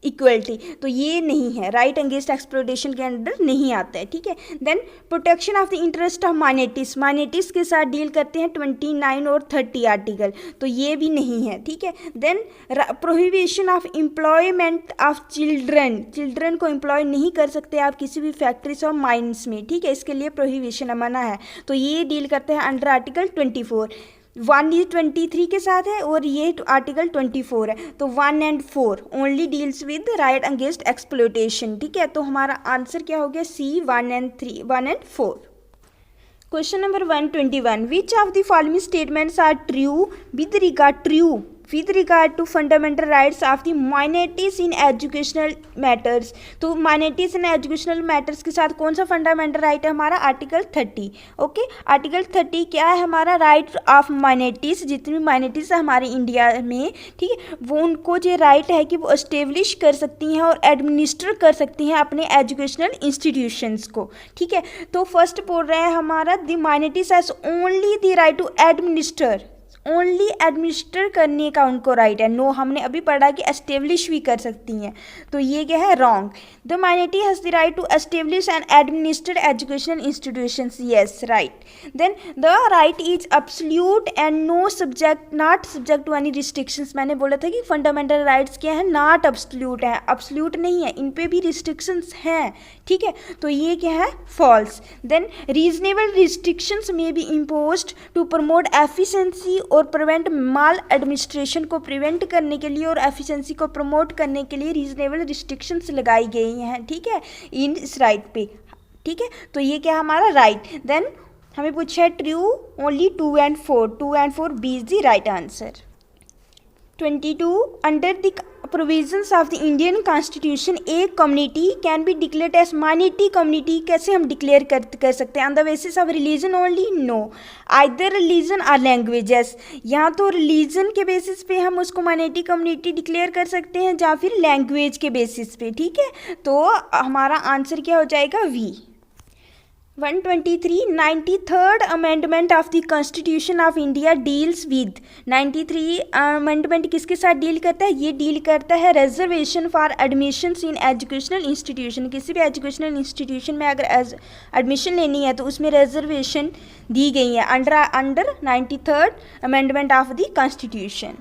इक्वलिटी, तो ये नहीं है, राइट अगेंस्ट एक्सप्लॉयटेशन के अंडर नहीं आता है, ठीक है। Then protection of the interest of minorities, minorities के साथ डील करते हैं 29 और 30 आर्टिकल, तो ये भी नहीं है, ठीक है। Then prohibition of employment of children, children को एम्प्लॉय नहीं कर सकते आप किसी भी फैक्ट्रीज और माइंस में, ठीक है, इसके लिए प्रोहिबिशन मना है, तो ये डील करते हैं अंडर आर्टिकल 24। 1 ये 23 के साथ है और ये आर्टिकल 24 है, तो 1 and 4 only deals with right against exploitation, ठीक है। तो हमारा आंसर क्या हो गया, C 1 and 4। Question number 121, which of the following statements are true with regard to fundamental rights of the minorities in educational matters. तो माइनॉरिटीज इन एजुकेशनल मैटर्स के साथ कौन सा फंडामेंटल राइट है हमारा, आर्टिकल 30, ओके। आर्टिकल 30 क्या है हमारा, राइट ऑफ माइनॉरिटीज, जितनी माइनॉरिटीज है हमारे इंडिया में, ठीक है, वो उनको ये राइट है कि वो एस्टेब्लिश कर सकती हैं और एडमिनिस्टर कर सकती हैं अपने एजुकेशनल इंस्टीट्यूशंस को, ठीक है। तो फर्स्ट बोल रहा है हमारा the minorities has only the right to administer, only administer करने का उनको राइट है। नो, हमने अभी पढ़ा कि एस्टेब्लिश भी कर सकती हैं, तो ये क्या है, wrong. The minority has the right to establish and administer educational institutions, yes right. Then the right is absolute and no subject, not subject to any restrictions. मैंने बोला था कि फंडामेंटल राइट्स क्या है, नॉट एब्सोल्यूट है, absolute नहीं है, इन पे भी रिस्ट्रिक्शंस हैं, ठीक है, तो ये क्या है, false. Then reasonable restrictions may be imposed to promote efficiency और प्रिवेंट माल एडमिनिस्ट्रेशन को प्रिवेंट करने के लिए और एफिशिएंसी को प्रमोट करने के लिए रीजनेबल रिस्ट्रिक्शंस लगाई गई हैं, ठीक है, इन इस राइट पे, ठीक है। तो ये क्या हमारा राइट। देन हमें पूछा है true only 2 and 4 B is the right answer. 22 under the provisions of the Indian constitution a community can be declared as minority community, कैसे हम डिक्लेयर कर सकते हैं, on the basis of religion only, no, either religion और languages, या तो religion के basis पे हम उसको माइनॉरिटी कम्युनिटी डिक्लेयर कर सकते हैं या फिर लैंग्वेज के बेसिस पे, ठीक है। तो हमारा आंसर क्या हो जाएगा, B. 123 93rd amendment of the constitution of India deals with, 93 amendment किसके साथ डील करता है, ये डील करता है reservation for admissions in educational institution. किसी भी एजुकेशनल इंस्टीट्यूशन में अगर एडमिशन लेनी है तो उसमें रिजर्वेशन दी गई है under 93rd amendment of the constitution.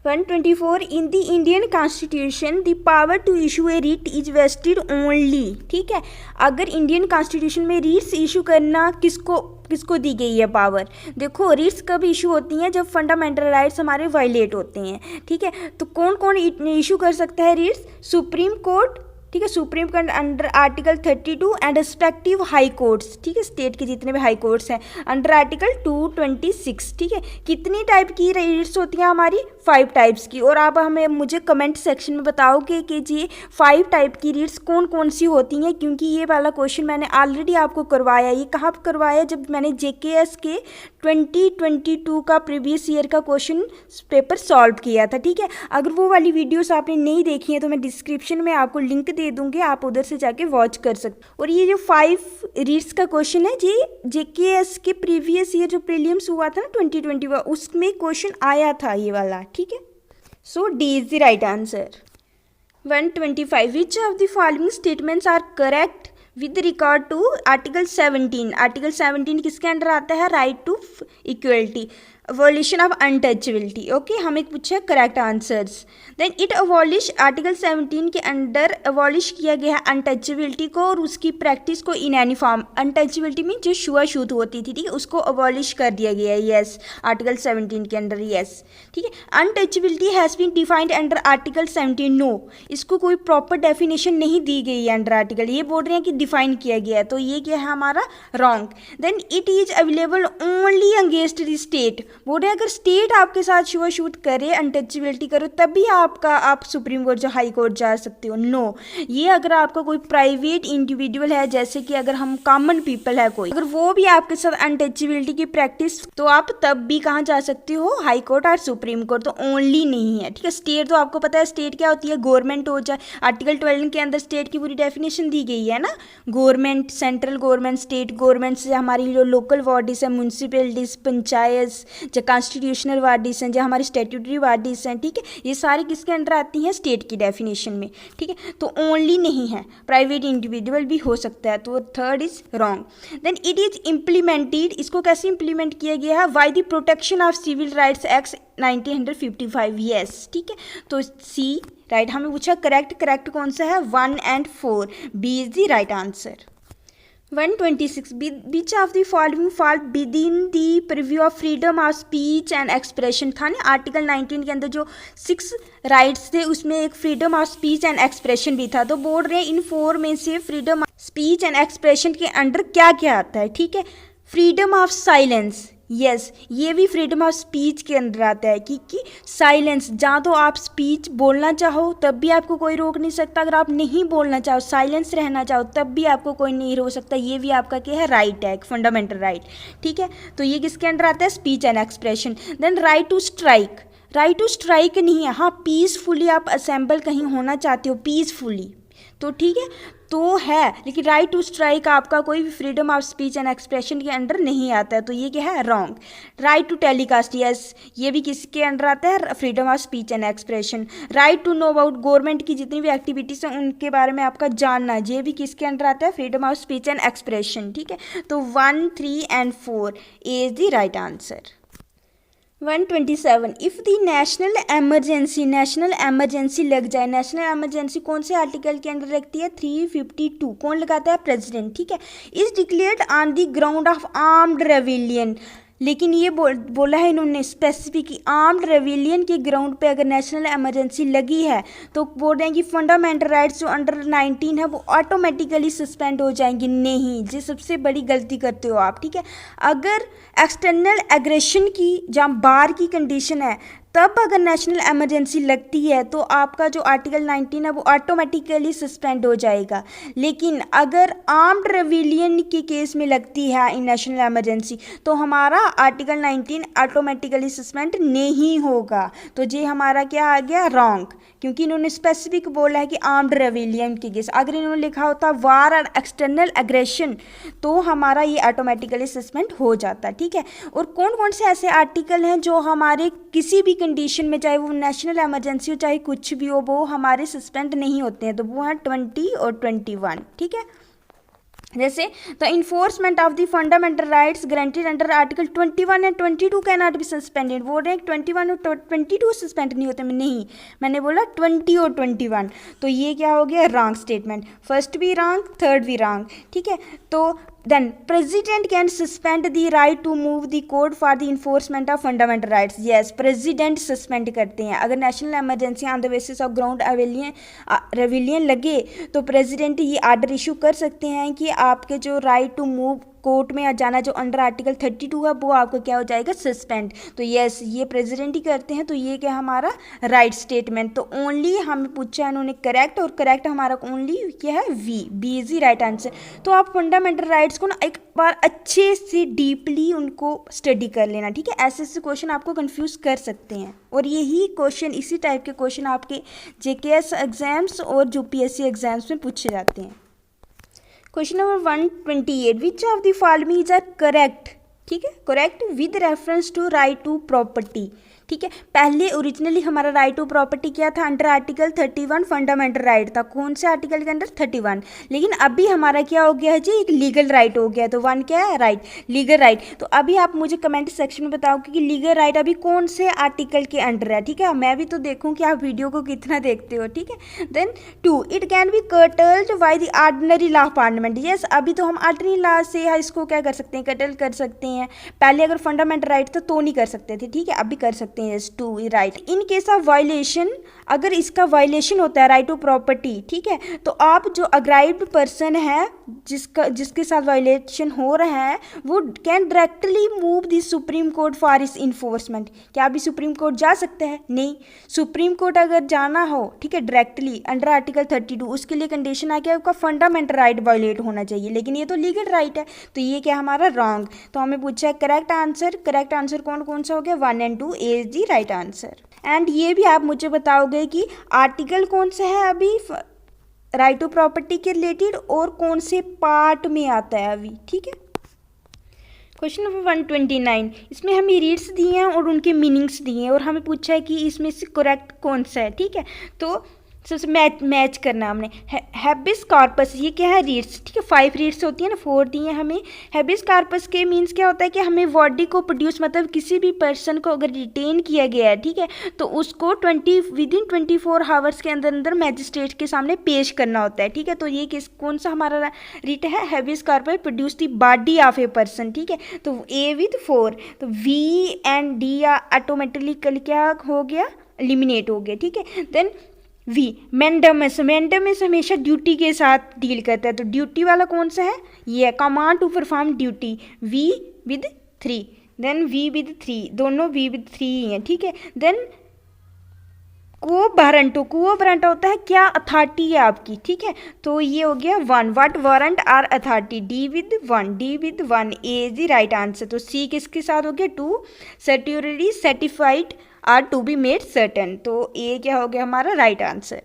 124 in the Indian constitution the power to issue a writ is vested only, ठीक है। अगर इंडियन कॉन्स्टिट्यूशन में रिट्स इशू करना किसको दी गई है पावर, देखो रिट्स कब इशू होती हैं, जब फंडामेंटल राइट्स हमारे वायलेट होते हैं, ठीक है। तो कौन कौन इशू कर सकता है रिट्स, सुप्रीम कोर्ट, ठीक है, supreme court under article 32 and respective high courts, ठीक है, स्टेट के जितने भी हाई कोर्ट्स हैं अंडर आर्टिकल 226, ठीक है। कितनी टाइप की रिट्स होती हैं हमारी, 5 टाइप्स की, और आप हमें मुझे कमेंट सेक्शन में बताओगे कि जी 5 टाइप की रिट्स कौन कौन सी होती हैं, क्योंकि ये वाला क्वेश्चन मैंने ऑलरेडी आपको करवाया। ये कहाँ पर करवाया, जब मैंने JKS के 2022 का प्रीवियस ईयर का क्वेश्चन पेपर सॉल्व किया था, ठीक है। अगर वो वाली वीडियोस आपने नहीं देखी है तो मैं डिस्क्रिप्शन में आपको लिंक दे दूंगी, आप उधर से जाके वॉच कर सकते। और ये जो 5 रीड्स का क्वेश्चन है जी JKS के प्रीवियस ईयर जो प्रीलिम्स हुआ था ना 2021, उसमें क्वेश्चन आया था ये वाला, ठीक है। So D is the right answer. 125 which of the following statements are correct with regard to article 17। Article 17 किसके अंडर आता है, right to equality, abolition of untouchability, okay. हमें पूछा correct answers. Then it abolish, article 17 के under abolish किया गया है untouchability को और उसकी प्रैक्टिस को इन एनी फॉर्म, अनटचेबिलिटी में जो छुआछूत होती थी, ठीक है, उसको अबॉलिश कर दिया गया है, यस, आर्टिकल 17 के अंडर, यस, ठीक है। Untouchability has been defined under article 17, no, इसको कोई प्रॉपर डेफिनेशन नहीं दी गई है अंडर आर्टिकल, ये बोल रहे हैं कि डिफाइन किया गया है, तो ये क्या है हमारा wrong. Then it is available only against the state, बोल रहे अगर स्टेट आपके साथ छुआछूत करे, अनटचेबिलिटी करो, तभी आप सुप्रीम कोर्ट जो हाई कोर्ट जा सकते हो। नो, ये अगर आपका कोई प्राइवेट इंडिविजुअल है, जैसे कि अगर हम कॉमन पीपल है कोई, अगर वो भी आपके साथ अनटचेबिलिटी की प्रैक्टिस, तो आप तब भी कहाँ जा सकते हो, हाई कोर्ट और सुप्रीम कोर्ट। तो ओनली नहीं है, ठीक है। स्टेट तो आपको पता है स्टेट क्या होती है, गवर्नमेंट हो जाए। आर्टिकल 12 के अंदर स्टेट की पूरी डेफिनेशन दी गई है ना, government, central government, state government से हमारी जो लोकल बॉडीज है, म्यूनसिपैलिटीज, पंचायत, जो कॉन्स्टिट्यूशनल बॉडीज हैं, जो हमारी स्टैट्यूटरी बॉडीज हैं, ठीक है, ये सारी किसके अंडर आती हैं, स्टेट की डेफिनेशन में, ठीक है। तो ओनली नहीं है, प्राइवेट इंडिविजुअल भी हो सकता है, तो third is wrong. Then it is implemented, इसको कैसे इंप्लीमेंट किया गया है, by the protection of civil rights act 1955, yes, ठीक है। तो सी राइट, हमें पूछा करेक्ट कौन सा है, 1 and 4, B is the right answer. 126, which of the following fall within the purview of freedom of speech and expression था ना, आर्टिकल 19 के अंदर जो 6 राइट्स थे उसमें एक freedom of speech and expression भी था। तो बोल रहे हैं इन 4 में से freedom of speech and expression के अंडर क्या क्या आता है, ठीक है। फ्रीडम ऑफ साइलेंस, यस, ये भी फ्रीडम ऑफ स्पीच के अंदर आता है, कि साइलेंस, जहाँ तो आप स्पीच बोलना चाहो तब भी आपको कोई रोक नहीं सकता, अगर आप नहीं बोलना चाहो, साइलेंस रहना चाहो, तब भी आपको कोई नहीं रोक सकता। ये भी आपका क्या है, राइट है, एक फंडामेंटल राइट, ठीक है। तो ये किसके अंडर आता है, speech and expression. Then right to strike, right to strike नहीं है, हाँ, पीसफुली आप असेंबल कहीं होना चाहते हो, पीसफुली, तो ठीक है, तो है, लेकिन राइट टू स्ट्राइक आपका कोई भी freedom of speech and expression के अंडर नहीं आता है, तो ये क्या है, wrong. Right to telecast, yes, ये भी किसके अंडर आता है, freedom of speech and expression. Right to know about, government की जितनी भी एक्टिविटीज हैं उनके बारे में आपका जानना, ये भी किसके अंडर आता है, freedom of speech and expression, ठीक है। तो 1, 3 and 4 is the right answer. 127, if the national emergency लग जाए, नेशनल एमरजेंसी कौन से आर्टिकल के अंडर लगती है, 352, कौन लगाता है, प्रेसिडेंट, ठीक है। Is declared on the ground of armed rebellion, लेकिन ये बोला है इन्होंने स्पेसिफिक आर्म्ड रेविलियन के ग्राउंड पे अगर नेशनल एमरजेंसी लगी है तो बोल रहे हैं कि फंडामेंटल राइट्स जो अंडर 19 है वो ऑटोमेटिकली सस्पेंड हो जाएंगे। नहीं, ये सबसे बड़ी गलती करते हो आप, ठीक है। अगर एक्सटर्नल एग्रेशन की जहाँ बार की कंडीशन है तब अगर नेशनल एमरजेंसी लगती है तो आपका जो आर्टिकल 19 है वो ऑटोमेटिकली सस्पेंड हो जाएगा। लेकिन अगर आर्म्ड रेविलियन के केस में लगती है इन नेशनल एमरजेंसी तो हमारा आर्टिकल 19 ऑटोमेटिकली सस्पेंड नहीं होगा। तो ये हमारा क्या आ गया, रॉन्ग, क्योंकि इन्होंने स्पेसिफिक बोला है कि आर्म्ड रेविलियन के केस। अगर इन्होंने लिखा होता वार और एक्सटर्नल एग्रेशन तो हमारा ये ऑटोमेटिकली सस्पेंड हो जाता, ठीक है। और कौन कौन से ऐसे आर्टिकल हैं जो हमारे किसी भी कंडीशन में, चाहे वो नेशनल एमरजेंसी हो चाहे कुछ भी हो, वो हमारे सस्पेंड नहीं होते हैं, तो वो हैं 20 और 21, ठीक है। जैसे the enforcement of the fundamental rights granted under article 21 and 22 can not be suspended. बोल रहे हैं 21 और 22 सस्पेंड नहीं होते, नहीं, मैंने बोला 20 और 21, तो ये क्या हो गया, रॉन्ग स्टेटमेंट। फर्स्ट भी रॉन्ग, थर्ड भी रॉन्ग, ठीक है। तो then president can suspend the right to move the court for the enforcement of fundamental rights, yes, president suspend करते हैं। अगर national emergency on the basis of ground rebellion लगे तो प्रेसिडेंट ये आर्डर इशू कर सकते हैं कि आपके जो राइट टू मूव कोर्ट में जाना जो अंडर आर्टिकल 32 है वो आपको क्या हो जाएगा, सस्पेंड। तो यस, ये प्रेसिडेंट ही करते हैं, तो ये क्या हमारा राइट स्टेटमेंट। तो ओनली हमें पूछा है इन्होंने करेक्ट, और करेक्ट हमारा ओनली क्या है, B is the right answer. तो आप फंडामेंटल राइट्स को ना एक बार अच्छे से डीपली उनको स्टडी कर लेना, ठीक है। ऐसे क्वेश्चन आपको कंफ्यूज कर सकते हैं, और यही क्वेश्चन, इसी टाइप के क्वेश्चन आपके JKS एग्जाम्स और UPSC एग्जाम्स में पूछे जाते हैं। Question number 128, which of the following are correct, ठीक है, correct with reference to right to property, ठीक है। पहले ओरिजिनली हमारा राइट टू प्रॉपर्टी क्या था, अंडर आर्टिकल 31 फंडामेंटल राइट था, कौन से आर्टिकल के अंदर, 31। लेकिन अभी हमारा क्या हो गया है जी, एक लीगल राइट हो गया, तो 1 क्या है, राइट, लीगल राइट। तो अभी आप मुझे कमेंट सेक्शन में बताओ कि लीगल राइट अभी कौन से आर्टिकल के अंडर है, ठीक है। मैं भी तो देखूँ कि आप वीडियो को कितना देखते हो, ठीक है। Then 2, it can be curtailed by the ordinary law of parliament, yes, अभी तो हम ऑर्डिनरी लॉ से इसको क्या कर सकते हैं, कटल कर सकते हैं। पहले अगर फंडामेंटल राइट था तो नहीं कर सकते थे, ठीक है, अब भी कर सकते हैं। Yes two right in case of violation, अगर इसका वायलेशन होता है राइट टू प्रॉपर्टी, ठीक है, तो आप जो अग्राइव्ड पर्सन है जिसके साथ वायलेशन हो रहा है वो can directly move the supreme court for इस इन्फोर्समेंट। क्या अभी सुप्रीम कोर्ट जा सकते हैं? नहीं। सुप्रीम कोर्ट अगर जाना हो, ठीक है, डायरेक्टली अंडर आर्टिकल 32, उसके लिए कंडीशन आ गया आपका फंडामेंटल राइट वायलेट होना चाहिए, लेकिन ये तो लीगल राइट है, तो ये क्या हमारा रॉन्ग। तो हमें पूछा है करेक्ट आंसर कौन कौन सा हो गया? 1 and 2 A is the right answer. And ये भी आप मुझे बताओगे कि आर्टिकल कौन सा है अभी राइट टू प्रॉपर्टी के रिलेटेड और कौन से पार्ट में आता है अभी, ठीक है। क्वेश्चन नंबर 129, इसमें हमें रीड्स दिए हैं और उनके मीनिंग्स दिए हैं और हमें पूछा है कि इसमें से करेक्ट कौन सा है, ठीक है। तो सबसे मैच करना हमने। हैबिस कॉर्पस, ये क्या है? रीड्स, ठीक है, 5 रीड्स होती है ना, 4 दी हैं हमें। हैबिस कॉर्पस के मीन्स क्या होता है कि हमें बॉडी को प्रोड्यूस, मतलब किसी भी पर्सन को अगर डिटेन किया गया है, ठीक है, तो उसको विदिन 24 आवर्स के अंदर मैजिस्ट्रेट के सामने पेश करना होता है, ठीक है। तो ये कौन सा हमारा रीट है? Habeas corpus produce the body of a person, ठीक है। तो ए विद 4, तो वी एंड डी ऑटोमेटिकली क्या हो गया? एलिमिनेट हो गया, ठीक है। देन वी मैंडमस हमेशा ड्यूटी के साथ डील करता है, तो ड्यूटी वाला कौन सा है? ये command to perform duty, B with 3, then B with 3, दोनों वी विद 3 ही हैं, ठीक है। देन कोवारंटो होता है क्या? अथॉरिटी है आपकी, ठीक है, तो ये हो गया 1, what warrant or authority, D with 1 A is the right answer. तो सी किसके साथ हो गया? 2 certificately certified are to be made certain, तो ए क्या हो गया हमारा राइट आंसर।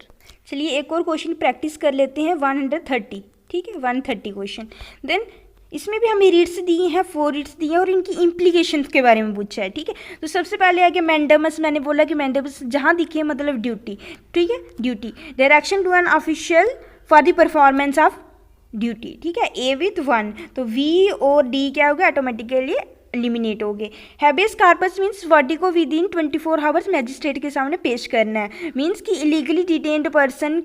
चलिए एक और क्वेश्चन प्रैक्टिस कर लेते हैं 130, ठीक है, 130 क्वेश्चन। देन इसमें भी हमें रीड्स दिए हैं, 4 रीड्स दिए हैं और इनकी इम्प्लीकेशंस के बारे में पूछा है, ठीक है। तो सबसे पहले आ गया मैंडमस, मैंने बोला कि मैंडमस जहाँ दिखे मतलब ड्यूटी, ठीक है, duty direction to an official for the performance of duty, ठीक है, ए विथ 1, तो वी और डी क्या हो गया? ऑटोमेटिकली एलिमिनेट हो गए। हैबियस कॉर्पस मीन्स बॉडी को विद इन 24 आवर्स मैजिस्ट्रेट के सामने पेश करना है, मीन्स कि इलीगली डिटेन्ड पर्सन,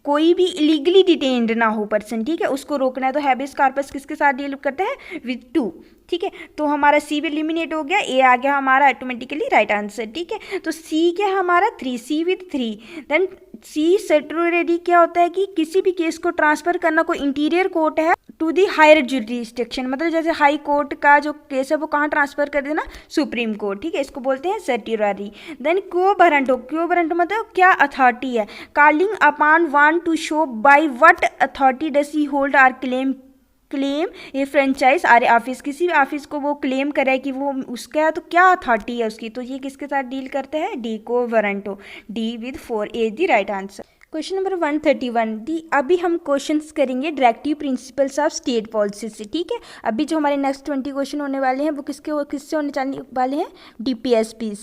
कोई भी इलीगली डिटेन्ड ना हो पर्सन, ठीक है, उसको रोकना है। तो हैबियस कॉर्पस किसके साथ डील करता है? विद 2, ठीक है। तो हमारा सी भी एलिमिनेट हो गया, ए आ गया हमारा ऑटोमेटिकली राइट आंसर, ठीक है। तो सी क्या हमारा 3, सी विद 3। देन सी सर्टोरेडी क्या होता है कि किसी भी केस को ट्रांसफर करना, कोई इंटीरियर कोर्ट है टू दी हायर जुरिस्डिक्शन, मतलब जैसे हाई कोर्ट का जो केस है वो कहाँ ट्रांसफर कर देना? सुप्रीम कोर्ट, ठीक है, इसको बोलते हैं सर्टियरी। देन क्योबरंटो मतलब क्या? अथॉरिटी है। Calling upon one to show by what authority does he hold or claim ये फ्रेंचाइज आर ऑफिस, किसी भी ऑफिस को वो क्लेम करे कि वो उसका है, तो क्या अथॉरिटी है उसकी, तो ये किसके साथ डील करते हैं? डी को warranto, D with 4 A the right answer. Question number 131 दी, अभी हम क्वेश्चंस करेंगे directive principles of state policy से, ठीक है। अभी जो हमारे नेक्स्ट 20 क्वेश्चन होने वाले हैं वो किससे होने वाले हैं? DPSPs,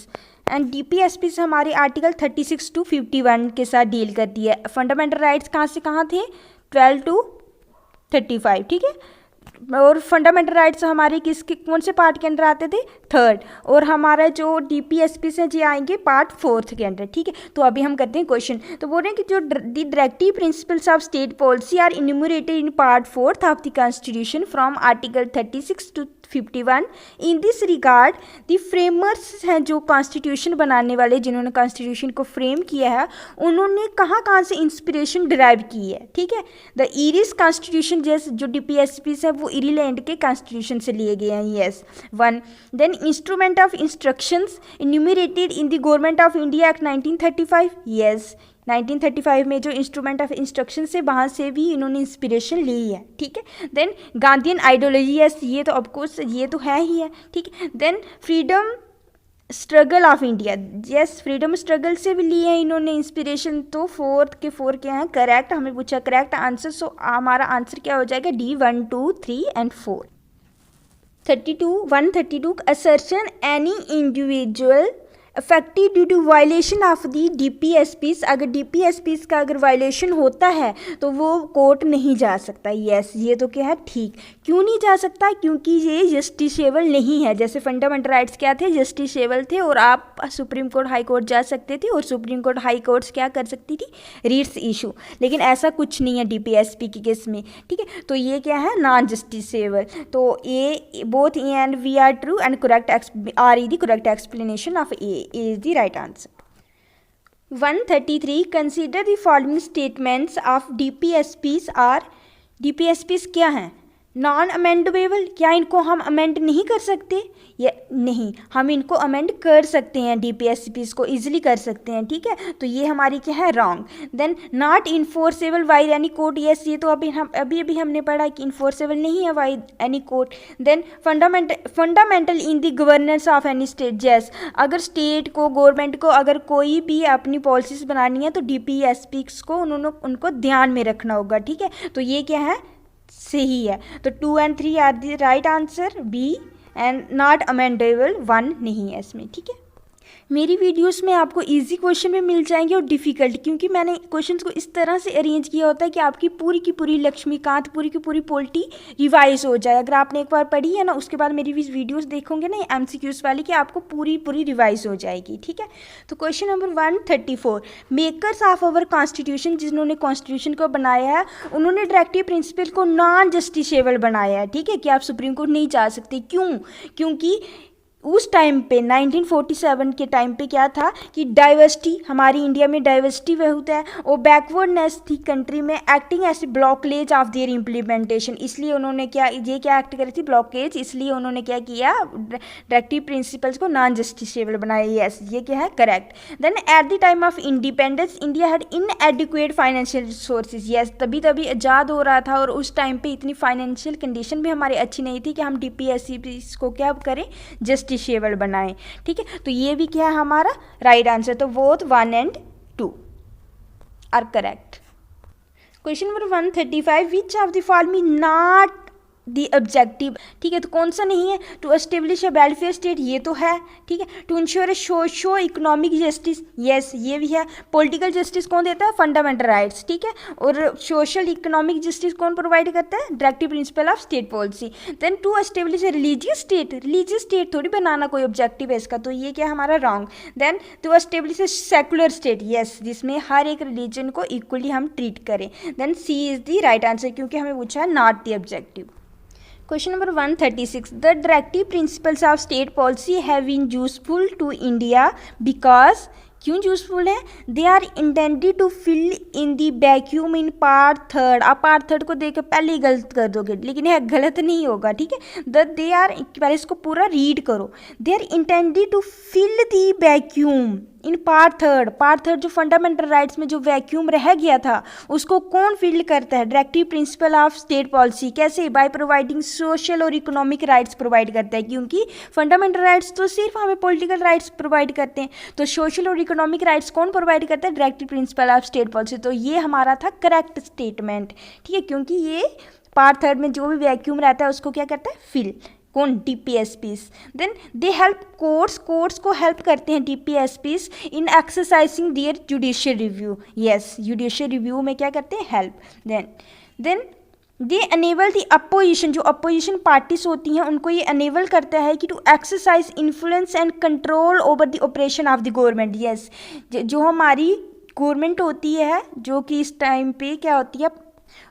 एंड DPSPs हमारे आर्टिकल 36 to 51 के साथ डील करती है। फंडामेंटल राइट्स कहाँ से कहाँ थे? 12 to 35, ठीक है। और फंडामेंटल राइट्स हमारे किसके कौन से पार्ट के अंदर आते थे? 3rd। और हमारा जो DPSP से जी आएंगे पार्ट 4th के अंदर, ठीक है। तो अभी हम करते हैं क्वेश्चन। तो बोल रहे हैं कि जो the directive principles of state policy are enumerated in part 4th of the constitution from article 36 to 51। In this regard the framers हैं जो कॉन्स्टिट्यूशन बनाने वाले, जिन्होंने कॉन्स्टिट्यूशन को फ्रेम किया है, उन्होंने कहाँ से इंस्पिरेशन डिराइव की है, ठीक है। द इरिस कॉन्स्टिट्यूशन जैसे जो DPSPs है वो इरीलैंड के कॉन्स्टिट्यूशन से लिए गए हैं, yes 1। Then instrument of instructions enumerated in the government of India act 1935, yes 1935 में जो इंस्ट्रूमेंट ऑफ इंस्ट्रक्शन से वहाँ से भी इन्होंने इंस्पिरेशन ली है, ठीक है। देन गांधीयन आइडियोलॉजी, यस ये तो ऑफकोर्स ये तो है ही है, ठीक है। Then freedom struggle of India, yes freedom struggle से भी ली है इन्होंने इंस्पिरेशन। तो 4 के 4 क्या है? करेक्ट, हमें पूछा करेक्ट आंसर, सो हमारा आंसर क्या हो जाएगा? D 1 2 3 and 4। 132 assertion any individual affected due to violation of the DPSPs, अगर DPSPs का अगर वायलेशन होता है तो वो कोर्ट नहीं जा सकता, यस ये तो क्या है? ठीक। क्यों नहीं जा सकता? क्योंकि ये जस्टिसेबल नहीं है। जैसे फंडामेंटल राइट्स क्या थे? जस्टिसेबल थे, और आप सुप्रीम कोर्ट हाई कोर्ट जा सकते थे और सुप्रीम कोर्ट हाई कोर्ट्स क्या कर सकती थी, रीट्स इशू। लेकिन ऐसा कुछ नहीं है डीपीएसपी की केस में, ठीक है। तो ये क्या है, नॉन जस्टिसेबल। तो A both A and V are true and correct R E the correct explanation of A is the right answer. 133 consider the following statements of DPSPs are, DPSPs क्या हैं, नॉन अमेंडेबल, क्या इनको हम amend नहीं कर सकते, या नहीं, हम इनको अमेंड कर सकते हैं, डीपीएसपीज को इजीली कर सकते हैं, ठीक है। तो ये हमारी क्या है, wrong. Then not enforceable by any court, yes ये तो अभी हमने पढ़ा कि इन्फोर्सेबल नहीं है by any court. Then fundamental in the governance of any state, yes अगर स्टेट को, गवर्नमेंट को अगर कोई भी अपनी पॉलिसीज बनानी है तो डीपीएसपीज को उनको ध्यान में रखना होगा, ठीक है। तो ये क्या है, सही है। तो 2 and 3 are the right answer, B and not amendable 1 नहीं है इसमें, ठीक है। मेरी वीडियोस में आपको इजी क्वेश्चन भी मिल जाएंगे और डिफ़िकल्ट, क्योंकि मैंने क्वेश्चंस को इस तरह से अरेंज किया होता है कि आपकी पूरी की पूरी लक्ष्मीकांत, पूरी की पूरी पोलिटी रिवाइज हो जाए। अगर आपने एक बार पढ़ी है ना, उसके बाद मेरी वीडियोस देखोगे ना एमसीक्यूज वाली, कि आपको पूरी पूरी रिवाइज हो जाएगी, ठीक है। तो question number 134, makers of our constitution, जिन्होंने कॉन्स्टिट्यूशन को बनाया है, उन्होंने डायरेक्टिव प्रिंसिपल को नॉन जस्टिसेबल बनाया है, ठीक है, कि आप सुप्रीम कोर्ट नहीं जा सकते। क्यों? क्योंकि उस टाइम पे 1947 के टाइम पे क्या था कि डाइवर्सिटी, हमारी इंडिया में डाइवर्सिटी बहुत है और बैकवर्डनेस थी कंट्री में, acting as a blockage of their implementation. इसलिए उन्होंने क्या एक्ट करी थी, ब्लॉकेज, इसलिए उन्होंने क्या किया, डायरेक्टिव प्रिंसिपल्स को नॉन जस्टिसेबल बनाया। यस ये क्या है, correct. Then at the time of independence India had inadequate financial resources, yes तभी आज़ाद हो रहा था और उस टाइम पे इतनी फाइनेंशियल कंडीशन भी हमारी अच्छी नहीं थी कि हम डीपीएसपी को क्या करें, जस्टिसेबल बनाएं, ठीक है। तो ये भी क्या है हमारा राइट आंसर। तो both 1 and 2 are correct. Question number 135, which of the following not the objective, ठीक है। तो कौन सा नहीं है, to establish a welfare state, ये तो है, ठीक है। To ensure a socio economic justice, yes ये भी है। पॉलिटिकल जस्टिस कौन देता है, फंडामेंटल राइट्स, ठीक है। और सोशल इकोनॉमिक जस्टिस कौन प्रोवाइड करता है, directive principle of state policy. Then to establish a religious state थोड़ी बनाना कोई ऑब्जेक्टिव है इसका, तो ये क्या हमारा wrong. Then to establish a secular state, yes जिसमें हर एक रिलीजन को इक्वली हम ट्रीट करें। Then C is the right answer, क्योंकि हमें पूछा है not the objective. Question number 136, the directive principles of state policy have been useful to India because, क्यों यूजफुल है, they are intended to fill in the vacuum in part third. आप part third को देख के पहले ही गलत कर दोगे, लेकिन यह गलत नहीं होगा, ठीक है। दे आर, पहले इसको पूरा रीड करो, they are intended to fill the vacuum in part third जो फंडामेंटल राइट्स में जो वैक्यूम रह गया था उसको कौन फिल करता है, directive principle of state policy. कैसे, बाय प्रोवाइडिंग सोशल और इकोनॉमिक राइट्स प्रोवाइड करता है, क्योंकि फंडामेंटल राइट्स तो सिर्फ हमें पॉलिटिकल राइट्स प्रोवाइड करते हैं, तो सोशल और इकोनॉमिक राइट्स कौन प्रोवाइड करता है, directive principle of state policy. तो ये हमारा था करेक्ट स्टेटमेंट, ठीक है, क्योंकि ये पार्ट थर्ड में जो भी वैक्यूम रहता है उसको क्या करता है, फिल, कौन, DPSPs. Then they help courts को हेल्प करते हैं DPSPs in exercising their judicial review, yes judicial review में क्या करते हैं, help. Then they enable the opposition, जो अपोजिशन पार्टीज होती हैं उनको ये अनेबल करता है कि to exercise influence and control over the operation of the government, yes जो हमारी गवर्नमेंट होती है जो कि इस टाइम पे क्या होती है,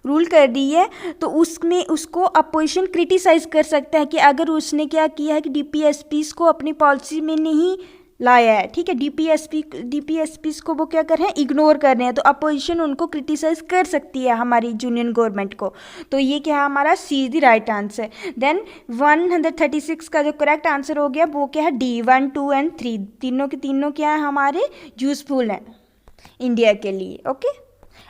रूल कर दी है, तो उसमें उसको अपोजिशन क्रिटिसाइज कर सकता है कि अगर उसने क्या किया है कि डीपीएसपीज को अपनी पॉलिसी में नहीं लाया है, ठीक है, डीपीएसपीज को वो क्या कर रहे हैं, इग्नोर कर रहे हैं, तो अपोजिशन उनको क्रिटिसाइज कर सकती है हमारी यूनियन गवर्नमेंट को। तो ये क्या है हमारा C the right answer. Then 136 का जो करेक्ट आंसर हो गया वो क्या है, डी 1, 2 and 3 तीनों के तीनों क्या है हमारे यूजफुल हैं इंडिया के लिए, ओके।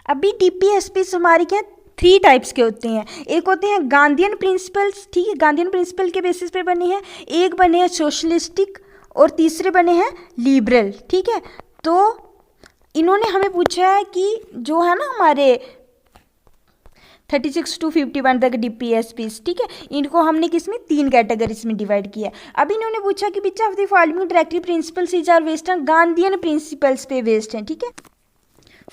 अभी डीपीएसपीज हमारी क्या 3 टाइप्स के होते हैं, एक होते हैं गांधीयन प्रिंसिपल्स, ठीक है, गांधीयन प्रिंसिपल के बेसिस पे बने हैं, एक बने हैं सोशलिस्टिक और तीसरे बने हैं लिबरल, ठीक है। तो इन्होंने हमें पूछा है कि जो है ना हमारे 36 to 51 तक डीपीएसपीज, ठीक है, इनको हमने किसमें 3 कैटेगरीज में डिवाइड किया। अब इन्होंने पूछा कि which of the following directive principles is are based on, Gandhian principles पे बेस्ड हैं, ठीक है।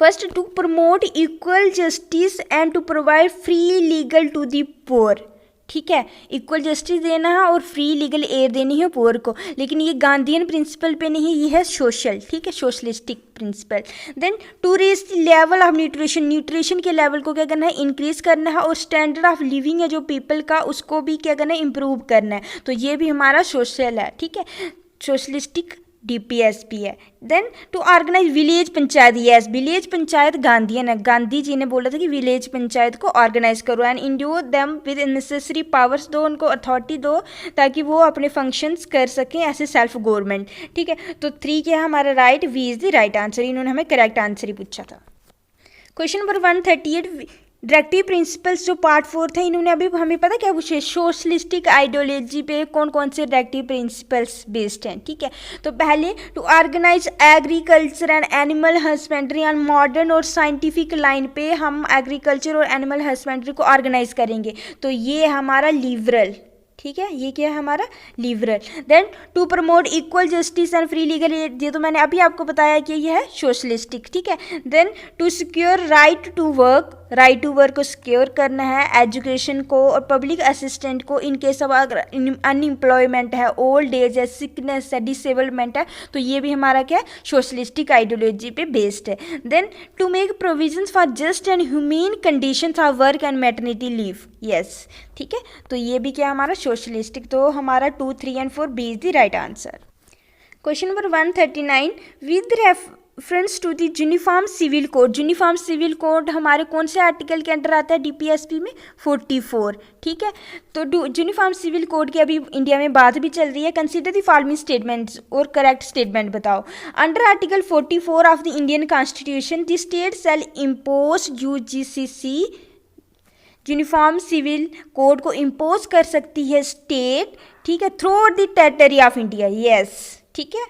First, to promote equal justice and to provide free legal to the poor, ठीक है, इक्वल जस्टिस देना है और फ्री लीगल एड देनी है पुअर को, लेकिन ये गांधीयन प्रिंसिपल पे नहीं, ये है सोशल, ठीक है, socialistic principle. Then to raise the level of nutrition, nutrition के लेवल को क्या करना है, इंक्रीज करना है, और स्टैंडर्ड ऑफ लिविंग है जो पीपल का, उसको भी क्या करना है, इम्प्रूव करना है, तो ये भी हमारा सोशल है, ठीक है, सोशलिस्टिक DPSP है। Then to organise village panchayat, yes village panchayat Gandhian है, गांधी जी ने बोला था कि विलेज पंचायत को ऑर्गेनाइज करो and endue them with necessary powers, दो उनको अथॉरिटी दो ताकि वो अपने फंक्शंस कर सकें एज ए सेल्फ गवर्नमेंट, ठीक है। तो 3 क्या है हमारा right, B is the right answer, इन्होंने हमें करेक्ट आंसर ही पूछा था। क्वेश्चन नंबर 138, डायरेक्टिव प्रिंसिपल्स जो पार्ट 4 था, इन्होंने अभी हमें पता क्या पूछे, सोशलिस्टिक आइडियोलॉजी पे कौन कौन से डायरेक्टिव प्रिंसिपल्स बेस्ड हैं, ठीक है। तो पहले to organise agriculture and animal husbandry and modern और साइंटिफिक लाइन पे हम एग्रीकल्चर और एनिमल हस्बेंड्री को ऑर्गेनाइज करेंगे, तो ये हमारा लिबरल, ठीक है, ये क्या है हमारा liberal. Then to promote equal justice and free legal aid, ये तो मैंने अभी आपको बताया कि ये है सोशलिस्टिक, ठीक है। Then to secure right to work, right to work को सिक्योर करना है, एजुकेशन को और पब्लिक असिस्टेंट को इन केस ऑफ अगर अनएम्प्लॉयमेंट है, ओल्ड एज है, सिकनेस है, डिसेबलमेंट है, तो ये भी हमारा क्या है, सोशलिस्टिक आइडियोलॉजी पे बेस्ड है। Then to make provisions for just and humane conditions of work and maternity leave, yes, ठीक है, तो ये भी क्या हमारा सोशलिस्टिक, तो हमारा 2, 3 and 4 B is the right answer. Question number 139, with reference to the uniform civil code, uniform civil code हमारे कौन से आर्टिकल के अंडर आता है DPSP में, 44, ठीक है। तो यूनिफॉर्म सिविल कोड की अभी इंडिया में बात भी चल रही है, कंसीडर द फॉलोइंग स्टेटमेंट्स और करेक्ट स्टेटमेंट बताओ। Under article 44 of the Indian constitution the state shall impose UGCC, uniform civil code को इम्पोज कर सकती है स्टेट, ठीक है, throughout the territory of India, yes, ठीक है,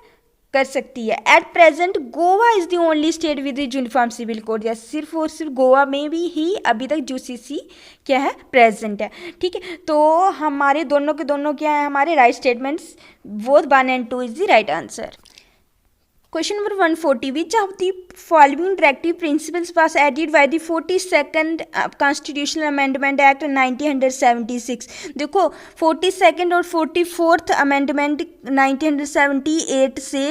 कर सकती है। At present Goa is the only state with uniform civil code, या सिर्फ और सिर्फ गोवा में भी ही अभी तक UCC क्या है, प्रेजेंट है, ठीक है। तो हमारे दोनों के दोनों क्या है, हमारे right statements, both 1 and 2 is the right answer. Question number 140, which of the following directive principles was added by the 42nd Constitutional Amendment Act 1976? देखो 42nd और 44th Amendment 1978 से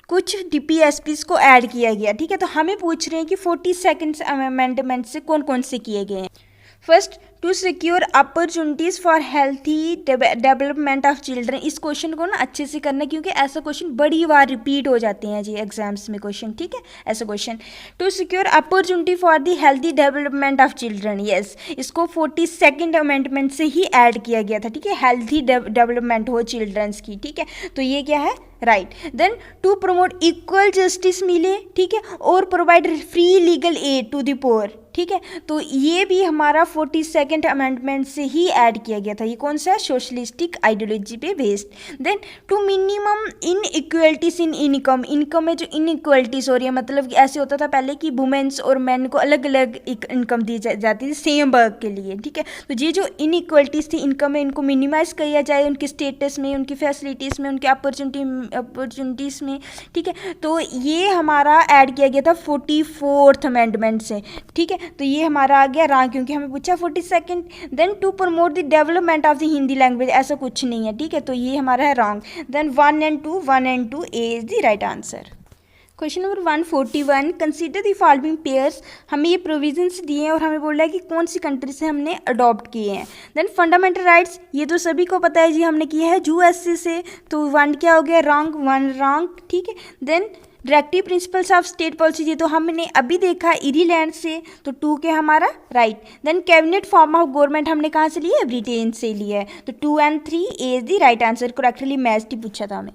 कुछ DPSPs को ऐड किया गया, ठीक है। तो हमें पूछ रहे हैं कि 42nd अमेंडमेंट से कौन कौन से किए गए हैं। First, to secure opportunities for healthy development of children, इस क्वेश्चन को ना अच्छे से करना क्योंकि ऐसा क्वेश्चन बड़ी बार रिपीट हो जाते हैं जी एग्जाम्स में क्वेश्चन, ठीक है, ऐसा question. To secure opportunity for the healthy development of children, yes, इसको 42nd अमेंडमेंट से ही ऐड किया गया था, ठीक है, हेल्थी डेवलपमेंट हो चिल्ड्रंस की, ठीक है, तो ये क्या है, right. Then to promote equal justice मिले, ठीक है, और provide free legal aid to the poor, ठीक है, तो ये भी हमारा 42nd अमेंडमेंट से ही ऐड किया गया था। ये कौन सा है, सोशलिस्टिक आइडियोलॉजी पे based. Then to minimum inequalities in income, income में जो इनइक्वलिटीज हो रही है, मतलब कि ऐसे होता था पहले कि वुमेन्स और मेन को अलग अलग इनकम दी जाती थी सेम वर्क के लिए, ठीक है, तो ये जो इनइक्वलिटीज थी इनकम में, इनको मिनिमाइज किया जाए, उनके स्टेटस में, उनकी फैसिलिटीज़ में, उनके अपॉर्चुनिटीज़ में, ठीक है, तो ये हमारा ऐड किया गया था 44th अमेंडमेंट से, ठीक है, तो ये हमारा आ गया रॉन्ग क्योंकि हमें पूछा 42nd। Then to promote the development of the Hindi language, ऐसा कुछ नहीं है, ठीक है, तो ये हमारा है wrong. Then 1 and 2 A is the right answer. Question number 141, consider the following pairs, हमें ये प्रोविजंस दिए हैं और हमें बोल रहा है कि कौन सी कंट्री से हमने अडॉप्ट किए हैं। देन फंडामेंटल राइट्स, ये तो सभी को पता है जी, हमने किया है USA से, तो 1 क्या हो गया, रॉन्ग, 1 रॉन्ग, ठीक है। Then directive principles of state policy, ये तो हमने अभी देखा इरीलैंड से, तो 2 के हमारा right. Then cabinet form of government हमने कहाँ से लिया है, ब्रिटेन से लिया है, तो 2 and 3 A is the right answer, correctly matched ही पूछा था हमें।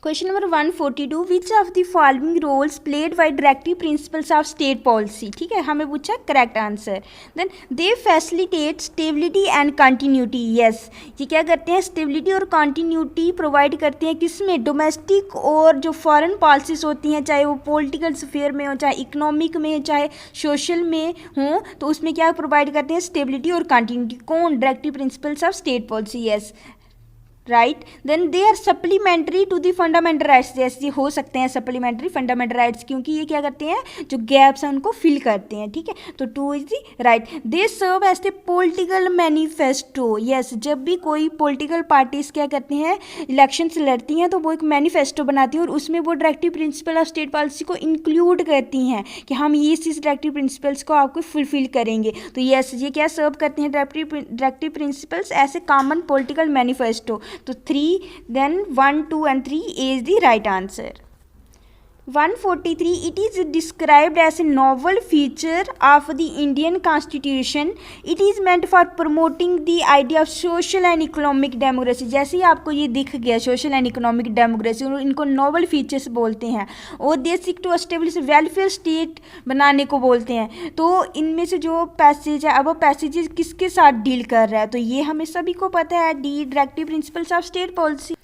Question number 142, which of the following roles played by directive principles of state policy, ठीक है, हमें पूछा correct answer. Then they facilitate stability and continuity, yes, ये क्या करते हैं, स्टेबिलिटी और कंटिन्यूटी प्रोवाइड करते हैं, किसमें, डोमेस्टिक और जो फॉरेन पॉलिसीज होती हैं, चाहे वो पॉलिटिकल स्फीयर में हो, चाहे इकोनॉमिक में, चाहे सोशल में हो, तो उसमें क्या प्रोवाइड करते हैं, स्टेबिलिटी और कंटिन्यूटी। कौन, directive principles of state policy, yes, right, then they are supplementary to the fundamental rights, जैसे हो सकते हैं सप्लीमेंट्री फंडामेंटल राइट्स, क्योंकि ये क्या करते हैं, जो गैप्स हैं उनको फिल करते हैं, ठीक है। तो 2 is the right. They serve as a political manifesto, yes, जब भी कोई पॉलिटिकल पार्टीज क्या करते हैं, इलेक्शंस लड़ती हैं, तो वो एक मैनिफेस्टो बनाती हैं और उसमें वो directive principle of state policy को इंक्लूड करती हैं कि हम ये इस डायरेक्टिव प्रिंसिपल्स को आपको फुलफिल करेंगे। तो यस, ये क्या सर्व करते हैं, directive principles as a common political manifesto. तो 3, then 1, 2 and 3 is the right answer. 143, it is described as a novel feature of the Indian Constitution. It is meant for promoting the idea of social and economic democracy. जैसे ही आपको ये दिख गया social and economic democracy, इनको novel features बोलते हैं और they seek to establish welfare state बनाने को बोलते हैं। तो इनमें से जो पैसेज है, अब वो पैसेजेस किसके साथ डील कर रहा है, तो ये हमें सभी को पता है, D directive principles of state policy.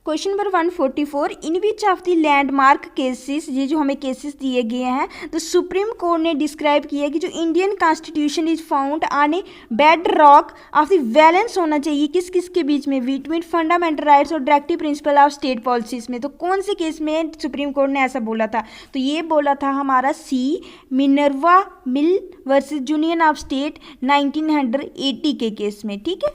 Question number 144, in which of the landmark cases, ये जो हमें केसेस दिए गए हैं, तो सुप्रीम कोर्ट ने डिस्क्राइब किया कि जो Indian constitution is found on A bed rock of the balance होना चाहिए किस किस के बीच में, बिटवीन फंडामेंटल राइट्स और directive principle of state policies में। तो कौन से केस में सुप्रीम कोर्ट ने ऐसा बोला था, तो ये बोला था हमारा C, Minerva mill versus union of state 1980 के केस में, ठीक है।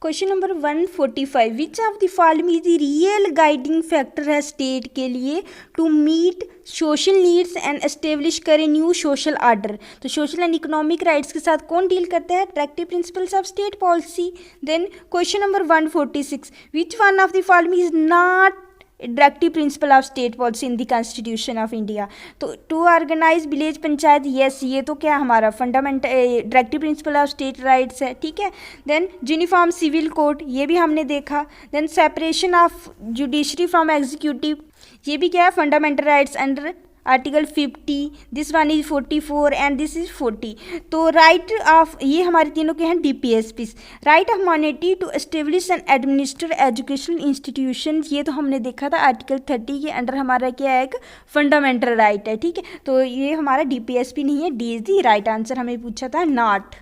Question number 145, which of the following is the real guiding factor है स्टेट के लिए to meet social needs and establish करे न्यू सोशल ऑर्डर। तो सोशल एंड इकोनॉमिक राइट्स के साथ कौन डील करता है, directive principles of state policy. Then question number 146, which one of the following is not directive principle of state policy in the constitution of India. तो to organise village panchayat, yes, ये तो क्या हमारा fundamental directive principle of state rights है, ठीक है। Then uniform civil code, ये भी हमने देखा। Then separation of judiciary from executive, ये भी क्या है, fundamental rights under article 50, this one is 44 and this is 40। तो राइट ऑफ, ये हमारे तीनों के हैं DPSP, right of minority to establish and administer educational institution, ये तो हमने देखा था आर्टिकल 30 के अंडर हमारा क्या है, एक फंडामेंटल राइट है, ठीक है। तो ये हमारा DPSP नहीं है, D is the right answer, हमें पूछा था not.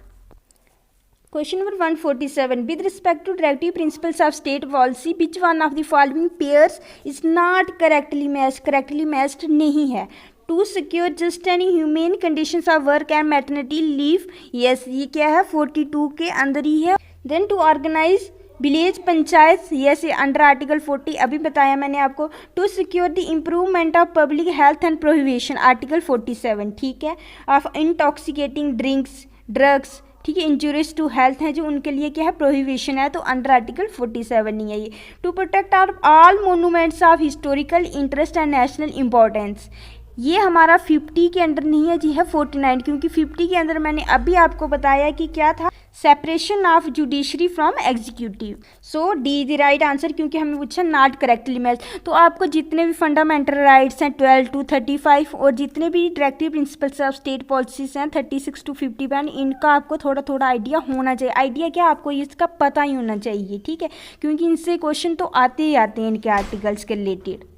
Question number 147, with respect to directive principles of state policy which one of the following pairs is not correctly matched नहीं है। To secure just and humane conditions of work and maternity leave, yes, ये क्या है, 42 के अंदर ही है। Then to organise village panchayat, yes, under article 40, अभी बताया मैंने आपको। To secure the improvement of public health and prohibition, article 47, ठीक है। ऑफ इंटॉक्सिकेटिंग ड्रिंक्स, ड्रग्स, ठीक है, इंजूरियस टू हेल्थ है जो उनके लिए क्या है, प्रोहिबिशन है, तो अंडर आर्टिकल 47 नहीं है ये। To protect all monuments of historical interest and national importance, ये हमारा 50 के अंदर नहीं है जी, है 49, क्योंकि 50 के अंदर मैंने अभी आपको बताया कि क्या था, separation of judiciary from executive. So D is the right answer, क्योंकि हमें पूछा नॉट करेक्टली मैच। तो आपको जितने भी फंडामेंटल राइट्स हैं 12 to 35 और जितने भी directive principles of state policies हैं 36 to 51, इनका आपको थोड़ा थोड़ा आइडिया होना चाहिए। आइडिया क्या, आपको इसका पता ही होना चाहिए, ठीक है, क्योंकि इनसे क्वेश्चन तो आते ही आते हैं इनके आर्टिकल्स के related.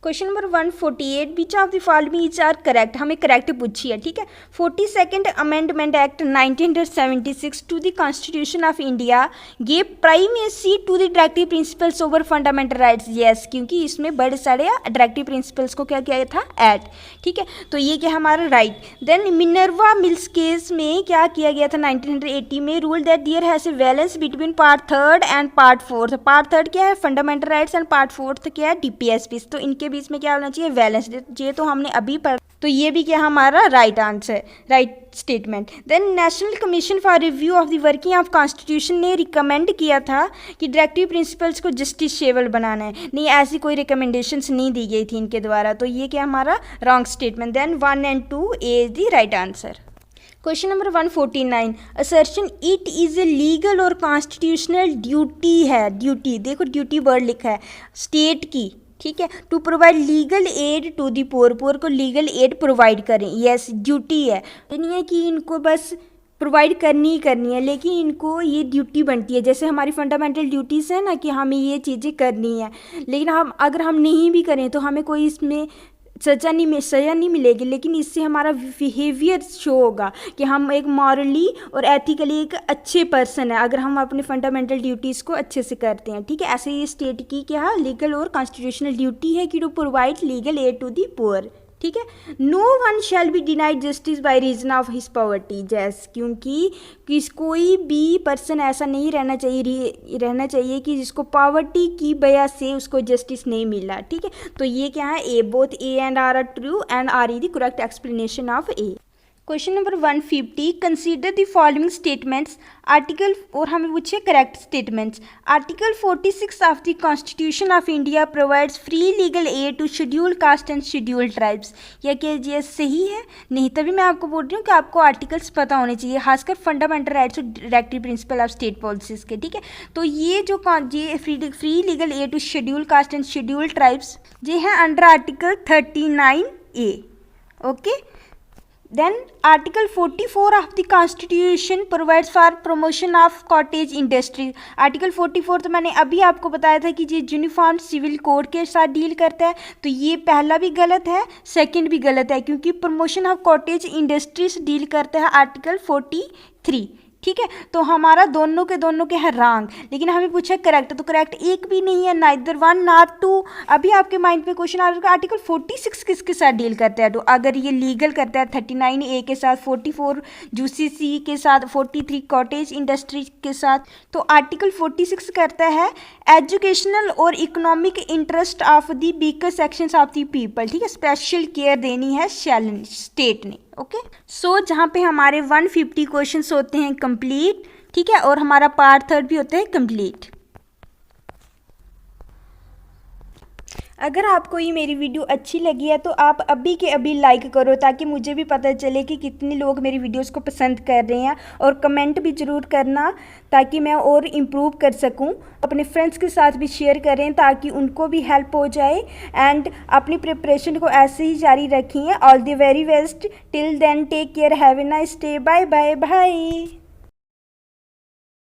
Question number 148, which of the following is are correct, हमें करेक्ट पूछी है, ठीक है। 42nd amendment act 1976 to the constitution of India gave primacy to the directive principles over fundamental rights, yes, क्योंकि इसमें बड़े सारे डायरेक्टिव प्रिंसिपल्स को क्या किया था, ऐड, ठीक है। तो ये क्या हमारा right. Then Minerva Mills case में क्या किया गया था 1980 में, rule that there has a balance between part 3rd and part 4th। Part 3rd क्या है, fundamental rights, and part 4th क्या है, DPSP। तो इनके बीच में क्या होना चाहिए, बैलेंस, ये तो हमने अभी पढ़ा, तो ये भी क्या हमारा right answer, right statement. Then national commission for review of the working of constitution ने रिकमेंड किया था कि डायरेक्टिव प्रिंसिपल्स को जस्टिसेबल बनाना है, नहीं ऐसी कोई रिकमेंडेशंस नहीं दी गई थी इनके द्वारा, तो ये क्या हमारा wrong statement. Then 1 and 2 A is the right answer. Question number 149, assertion it is a legal और कॉन्स्टिट्यूशनल ड्यूटी है, ड्यूटी, देखो ड्यूटी वर्ड लिखा है स्टेट की, ठीक है, to provide legal aid to the poor, poor को लीगल एड प्रोवाइड करें, यस, ड्यूटी है, नहीं है कि इनको बस प्रोवाइड करनी ही करनी है, लेकिन इनको ये ड्यूटी बनती है, जैसे हमारी फंडामेंटल ड्यूटीज़ है ना कि हमें ये चीज़ें करनी है, लेकिन हम अगर हम नहीं भी करें तो हमें कोई इसमें सज़ा नहीं मिलेगी, लेकिन इससे हमारा बिहेवियर शो होगा कि हम एक मॉरली और एथिकली एक अच्छे पर्सन है अगर हम अपने फंडामेंटल ड्यूटीज़ को अच्छे से करते हैं, ठीक है। ऐसे ये स्टेट की क्या लीगल और कॉन्स्टिट्यूशनल ड्यूटी है कि to provide legal aid to the poor, ठीक है। No one shall be denied justice by reason of his poverty, जैस क्योंकि कोई भी पर्सन ऐसा नहीं रहना चाहिए कि जिसको पॉवर्टी की वजह से उसको जस्टिस नहीं मिला, ठीक है। तो ये क्या है, A both A and R true and R is the correct explanation of A. Question number 150, consider the following statements article, और हमें पूछे correct statements. Article 46 of the constitution of India provides free legal aid to scheduled caste and scheduled tribes. यह क्या ये सही है? नहीं, तभी मैं आपको बोल रही हूँ कि आपको आर्टिकल्स पता होने चाहिए, खासकर फंडामेंटल राइट्स और directive principle of state policies के, ठीक है। तो ये जो ये free legal aid to scheduled caste and scheduled tribes ये है under article 39A, okay. Then Article 44 of the Constitution provides for promotion of cottage industry. Article 44 तो मैंने अभी आपको बताया था कि ये यूनिफॉर्म सिविल कोड के साथ डील करता है, तो ये पहला भी गलत है, सेकंड भी गलत है, क्योंकि promotion of cottage industries deal करता है आर्टिकल 43, ठीक है। तो हमारा दोनों के है रॉन्ग, लेकिन हमें पूछा करेक्ट, तो करेक्ट एक भी नहीं है, नाइदर 1 नॉट 2। अभी आपके माइंड पे क्वेश्चन आ रहा है आर्टिकल 46 किसके साथ डील करता है, तो अगर ये लीगल करता है 39A के साथ, 44 यूसीसी के साथ, 43 कॉटेज इंडस्ट्री के साथ, तो आर्टिकल 46 करता है एजुकेशनल और economic interest of the weaker sections of the people, ठीक है। स्पेशल केयर देनी है स्टेट ने, ओके। सो जहाँ पे हमारे 150 क्वेश्चंस होते हैं कंप्लीट, ठीक है, और हमारा पार्ट 3 भी होता है कंप्लीट। अगर आपको ये मेरी वीडियो अच्छी लगी है तो आप अभी के अभी लाइक करो, ताकि मुझे भी पता चले कि कितने लोग मेरी वीडियोस को पसंद कर रहे हैं, और कमेंट भी ज़रूर करना ताकि मैं और इम्प्रूव कर सकूं। अपने फ्रेंड्स के साथ भी शेयर करें ताकि उनको भी हेल्प हो जाए, एंड अपनी प्रिपरेशन को ऐसे ही जारी रखिए। All the very best, till then take care, have a nice day, bye bye bye.